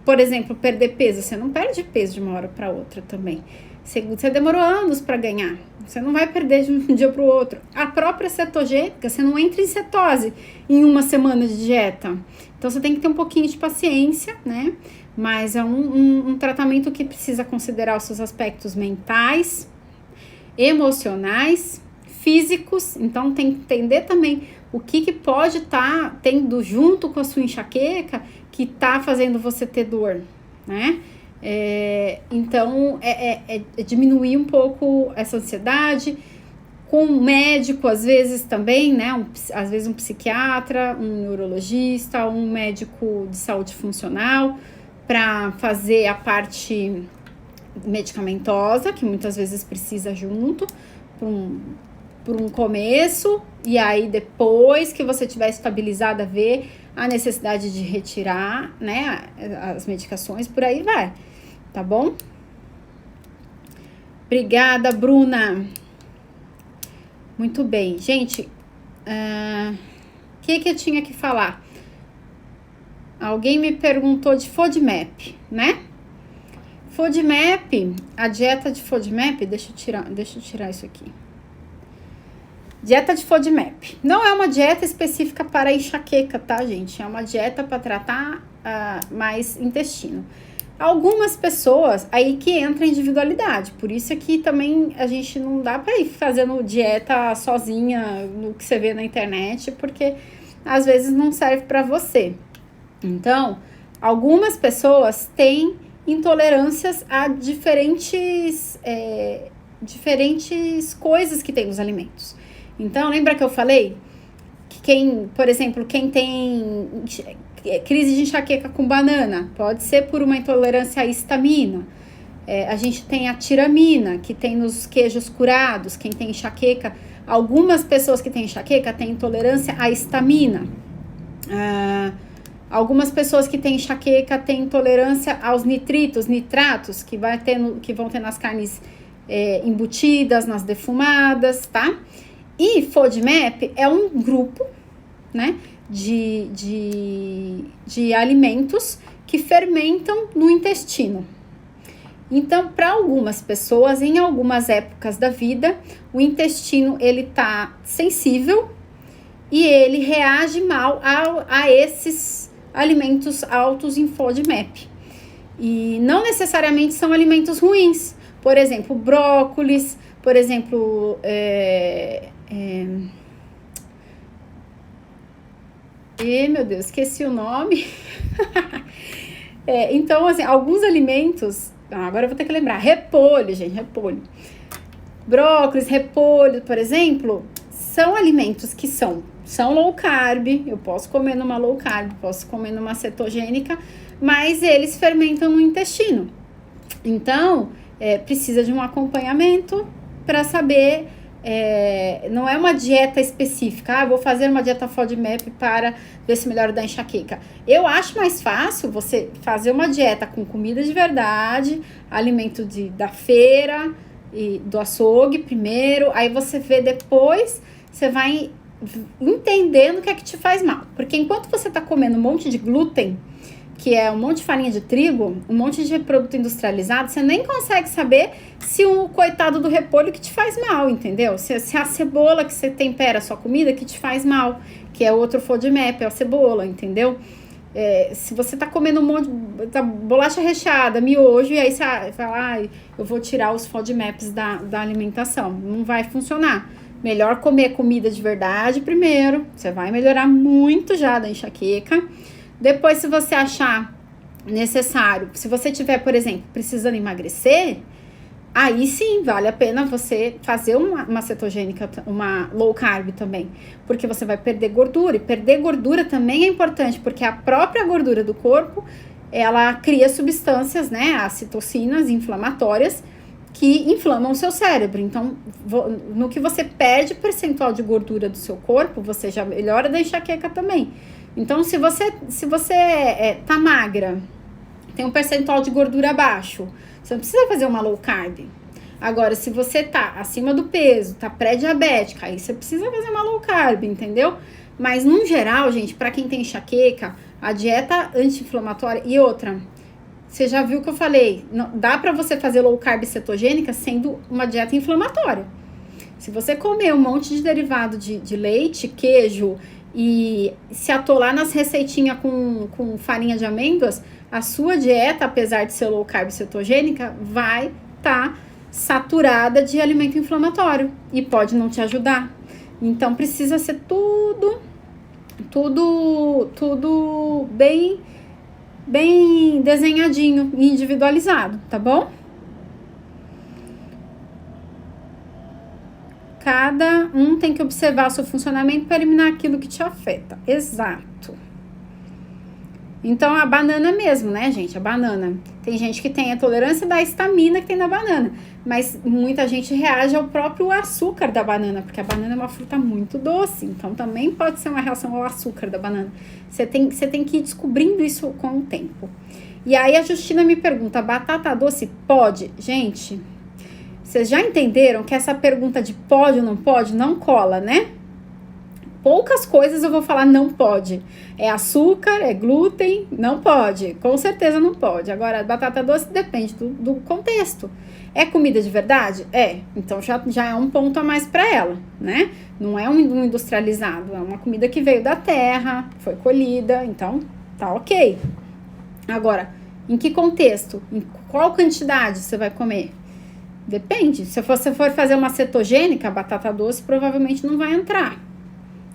por exemplo, perder peso, você não perde peso de uma hora para outra também. Você demorou anos para ganhar, você não vai perder de um dia para o outro. A própria cetogênica, você não entra em cetose em uma semana de dieta. Então, você tem que ter um pouquinho de paciência, né? Mas é um tratamento que precisa considerar os seus aspectos mentais, emocionais, físicos. Então, tem que entender também o que pode estar tendo junto com a sua enxaqueca que está fazendo você ter dor, né? Então, diminuir um pouco essa ansiedade, com um médico, às vezes também, né? Às vezes um psiquiatra, um neurologista, um médico de saúde funcional, para fazer a parte medicamentosa, que muitas vezes precisa junto, por um começo, e aí depois que você tiver estabilizada, ver a necessidade de retirar, né, as medicações, por aí vai, tá bom? Obrigada, Bruna. Muito bem, gente, o que eu tinha que falar? Alguém me perguntou de FODMAP, né? FODMAP, a dieta de FODMAP, deixa eu tirar isso aqui. Dieta de FODMAP. Não é uma dieta específica para enxaqueca, tá, gente? É uma dieta para tratar mais intestino. Algumas pessoas, aí que entra a individualidade. Por isso é que também a gente não dá para ir fazendo dieta sozinha no que você vê na internet, porque às vezes não serve para você. Então, algumas pessoas têm intolerâncias a diferentes coisas que tem nos alimentos. Então, lembra que eu falei que por exemplo, quem tem crise de enxaqueca com banana, pode ser por uma intolerância à histamina. A gente tem a tiramina, que tem nos queijos curados. Quem tem enxaqueca, algumas pessoas que têm enxaqueca têm intolerância à histamina. Algumas pessoas que têm enxaqueca têm intolerância aos nitratos, que vão ter nas carnes embutidas, nas defumadas, tá? E FODMAP é um grupo, né, de alimentos que fermentam no intestino. Então, para algumas pessoas, em algumas épocas da vida, o intestino ele tá sensível e ele reage mal a esses alimentos altos em FODMAP. E não necessariamente são alimentos ruins. Por exemplo, brócolis, por exemplo, meu Deus, esqueci o nome. Então, assim, alguns alimentos... agora eu vou ter que lembrar. Repolho, gente, repolho. Brócolis, repolho, por exemplo, são alimentos que são low carb. Eu posso comer numa low carb, posso comer numa cetogênica, mas eles fermentam no intestino. Então, precisa de um acompanhamento para saber... não é uma dieta específica, vou fazer uma dieta FODMAP para ver se melhora da enxaqueca. Eu acho mais fácil você fazer uma dieta com comida de verdade, alimento da feira e do açougue primeiro, aí você vê depois, você vai entendendo o que é que te faz mal. Porque enquanto você tá comendo um monte de glúten, que é um monte de farinha de trigo, um monte de produto industrializado, você nem consegue saber se o coitado do repolho que te faz mal, entendeu? Se a cebola que você tempera a sua comida que te faz mal, que é outro FODMAP, é a cebola, entendeu? Se você tá comendo um monte de bolacha recheada, miojo, e aí você fala, eu vou tirar os FODMAPs da alimentação. Não vai funcionar. Melhor comer comida de verdade primeiro, você vai melhorar muito já da enxaqueca. Depois, se você achar necessário, se você tiver, por exemplo, precisando emagrecer, aí sim, vale a pena você fazer uma cetogênica, uma low carb também, porque você vai perder gordura, e perder gordura também é importante, porque a própria gordura do corpo, ela cria substâncias, né, as citocinas inflamatórias, que inflamam o seu cérebro. Então, no que você perde percentual de gordura do seu corpo, você já melhora da enxaqueca também. Então, se você tá magra, tem um percentual de gordura baixo, você não precisa fazer uma low carb. Agora, se você tá acima do peso, tá pré-diabética, aí você precisa fazer uma low carb, entendeu? Mas, no geral, gente, para quem tem enxaqueca, a dieta anti-inflamatória e outra, você já viu que eu falei, não, dá para você fazer low carb cetogênica sendo uma dieta inflamatória. Se você comer um monte de derivado de leite, queijo e se atolar nas receitinhas com farinha de amêndoas, a sua dieta, apesar de ser low carb cetogênica, vai estar saturada de alimento inflamatório e pode não te ajudar. Então, precisa ser tudo bem desenhadinho e individualizado, tá bom? Cada um tem que observar o seu funcionamento para eliminar aquilo que te afeta. Exato. Então, a banana mesmo, né, gente? A banana. Tem gente que tem a tolerância da histamina que tem na banana. Mas muita gente reage ao próprio açúcar da banana, porque a banana é uma fruta muito doce. Então, também pode ser uma reação ao açúcar da banana. Você tem que ir descobrindo isso com o tempo. E aí, a Justina me pergunta, batata doce pode? Gente, vocês já entenderam que essa pergunta de pode ou não pode não cola, né? Poucas coisas eu vou falar não pode. É açúcar, é glúten, não pode. Com certeza não pode. Agora, batata doce depende do contexto. É comida de verdade? É. Então, já é um ponto a mais para ela, né? Não é um industrializado. É uma comida que veio da terra, foi colhida. Então, tá ok. Agora, em que contexto? Em qual quantidade você vai comer? Depende. Se você for fazer uma cetogênica, a batata doce provavelmente não vai entrar.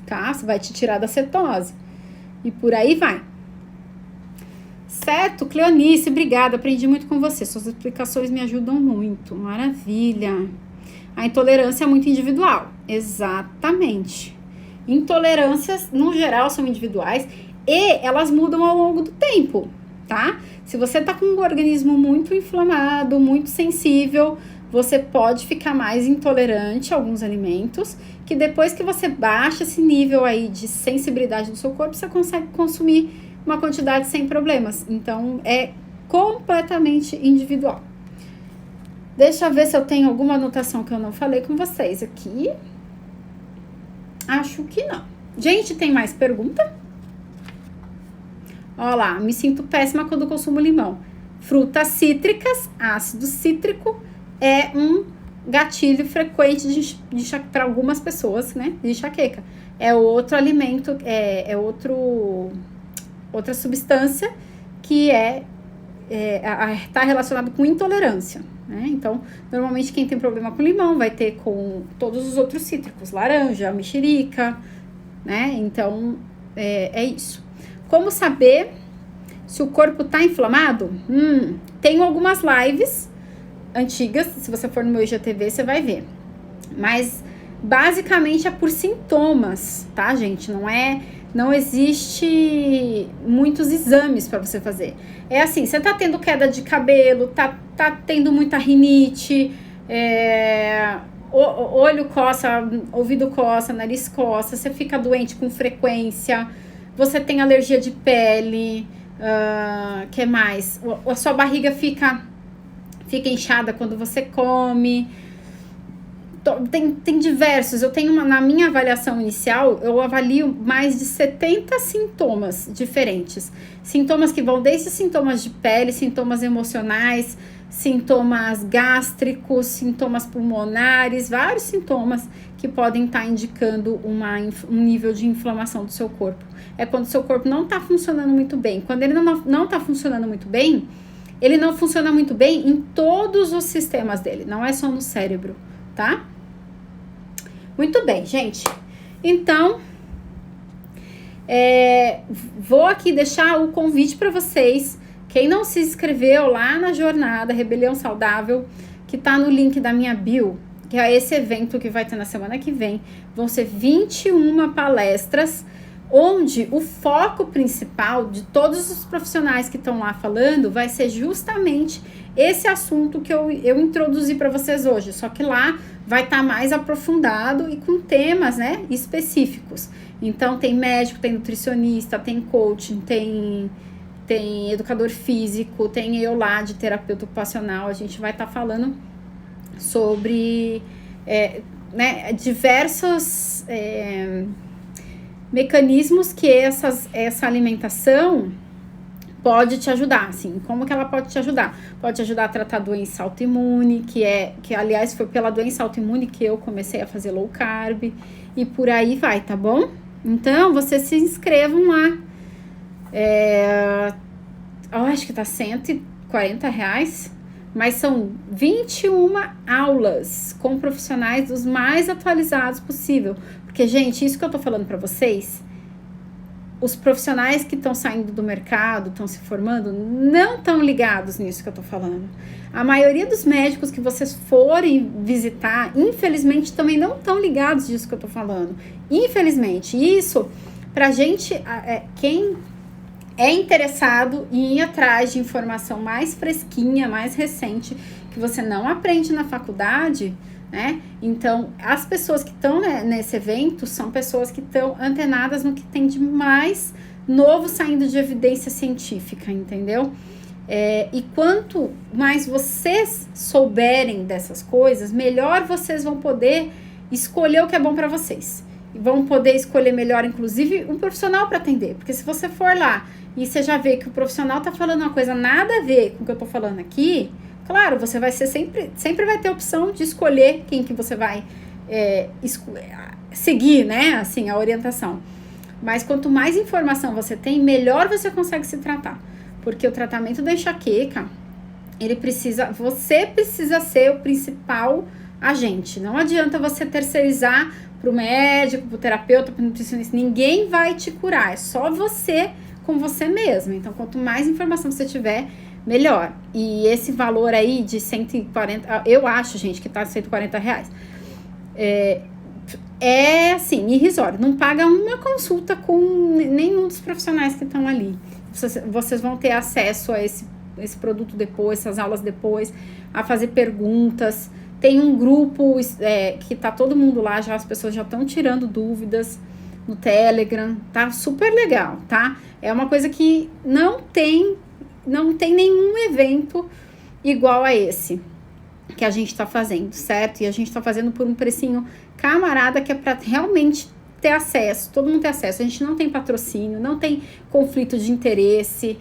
Tá? Você vai te tirar da cetose. E por aí vai. Certo? Cleonice, obrigada. Aprendi muito com você. Suas explicações me ajudam muito. Maravilha. A intolerância é muito individual. Exatamente. Intolerâncias, no geral, são individuais e elas mudam ao longo do tempo. tá? Se você tá com um organismo muito inflamado, muito sensível, você pode ficar mais intolerante a alguns alimentos, que depois que você baixa esse nível aí de sensibilidade do seu corpo, você consegue consumir uma quantidade sem problemas. Então, é completamente individual. Deixa eu ver se eu tenho alguma anotação que eu não falei com vocês aqui. Acho que não. Gente, tem mais pergunta? Olha lá, me sinto péssima quando consumo limão. Frutas cítricas, ácido cítrico, é um gatilho frequente para algumas pessoas, né? De enxaqueca. É outro alimento, outra substância que tá relacionado com intolerância, né? Então, normalmente quem tem problema com limão vai ter com todos os outros cítricos, laranja, mexerica, né? Então, é isso. Como saber se o corpo tá inflamado? Tenho algumas lives antigas, se você for no meu IGTV, você vai ver. Mas, basicamente, é por sintomas, tá, gente? Não existe muitos exames para você fazer. É assim, você tá tendo queda de cabelo, tá tendo muita rinite, olho coça, ouvido coça, nariz coça, você fica doente com frequência, você tem alergia de pele, que mais? A sua barriga fica inchada quando você come. Tem diversos. Eu tenho na minha avaliação inicial, eu avalio mais de 70 sintomas diferentes. Sintomas que vão desde sintomas de pele, sintomas emocionais, sintomas gástricos, sintomas pulmonares, vários sintomas que podem estar indicando um nível de inflamação do seu corpo. É quando o seu corpo não está funcionando muito bem. Quando ele não está funcionando muito bem, ele não funciona muito bem em todos os sistemas dele, não é só no cérebro, tá? Muito bem, gente. Então, vou aqui deixar o convite para vocês. Quem não se inscreveu lá na jornada Rebelião Saudável, que tá no link da minha bio, que é esse evento que vai ter na semana que vem, vão ser 21 palestras, onde o foco principal de todos os profissionais que estão lá falando vai ser justamente esse assunto que eu introduzi para vocês hoje, só que lá vai estar mais aprofundado e com temas, né, específicos. Então, tem médico, tem nutricionista, tem coaching, tem educador físico, tem eu lá de terapeuta ocupacional. A gente vai estar falando sobre diversos mecanismos que essa alimentação pode te ajudar, assim, como que ela pode te ajudar? Pode te ajudar a tratar doença autoimune, que aliás foi pela doença autoimune que eu comecei a fazer low carb, e por aí vai, tá bom? Então, vocês se inscrevam lá. Eu acho que tá R$140, mas são 21 aulas com profissionais dos mais atualizados possível. Porque, gente, isso que eu tô falando pra vocês, os profissionais que estão saindo do mercado, estão se formando, não estão ligados nisso que eu tô falando. A maioria dos médicos que vocês forem visitar, infelizmente, também não estão ligados nisso que eu tô falando. Infelizmente, isso, pra gente, quem é interessado em ir atrás de informação mais fresquinha, mais recente, que você não aprende na faculdade, né? Então, as pessoas que estão nesse evento são pessoas que estão antenadas no que tem de mais novo saindo de evidência científica, entendeu? E quanto mais vocês souberem dessas coisas, melhor vocês vão poder escolher o que é bom para vocês. E vão poder escolher melhor, inclusive, um profissional para atender. Porque se você for lá e você já vê que o profissional tá falando uma coisa nada a ver com o que eu tô falando aqui, claro, você vai ser sempre vai ter a opção de escolher quem que você vai seguir, né, assim, a orientação. Mas quanto mais informação você tem, melhor você consegue se tratar. Porque o tratamento da enxaqueca, você precisa ser o principal agente. Não adianta você terceirizar pro médico, pro terapeuta, pro nutricionista. Ninguém vai te curar, é só você com você mesmo. Então, quanto mais informação você tiver, melhor. E esse valor aí de 140, eu acho, gente, que tá R$140. Assim, irrisório. Não paga uma consulta com nenhum dos profissionais que estão ali. vocês vão ter acesso a esse produto depois, essas aulas depois, a fazer perguntas. Tem um grupo que tá todo mundo lá, já as pessoas já estão tirando dúvidas no Telegram, tá super legal, tá? É uma coisa que não tem nenhum evento igual a esse que a gente tá fazendo, certo? E a gente tá fazendo por um precinho camarada, que é para realmente ter acesso, todo mundo ter acesso. A gente não tem patrocínio, não tem conflito de interesse,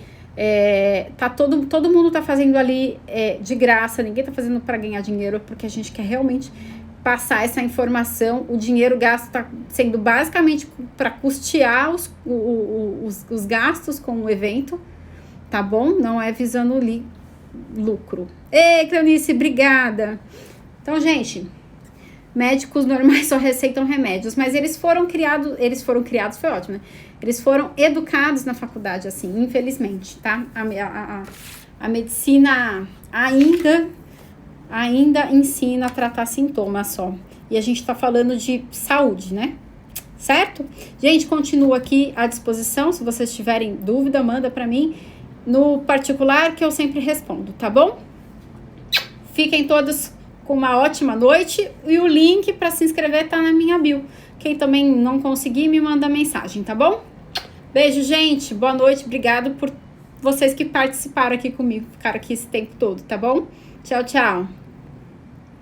todo mundo tá fazendo ali de graça, ninguém tá fazendo para ganhar dinheiro, porque a gente quer realmente passar essa informação. O dinheiro gasto tá sendo basicamente para custear os gastos com o evento, tá bom? Não é visando lucro. Ei, Cleonice, obrigada. Então, gente, médicos normais só receitam remédios, mas eles foram criados, foi ótimo, né? Eles foram educados na faculdade, assim, infelizmente, tá? A medicina ainda ensina a tratar sintomas só. E a gente tá falando de saúde, né? Certo? Gente, continuo aqui à disposição. Se vocês tiverem dúvida, manda pra mim no particular, que eu sempre respondo, tá bom? Fiquem todos com uma ótima noite, e o link para se inscrever tá na minha bio. Quem também não conseguir, me manda mensagem, tá bom? Beijo, gente, boa noite, obrigado por vocês que participaram aqui comigo, ficaram aqui esse tempo todo, tá bom? Tchau, tchau.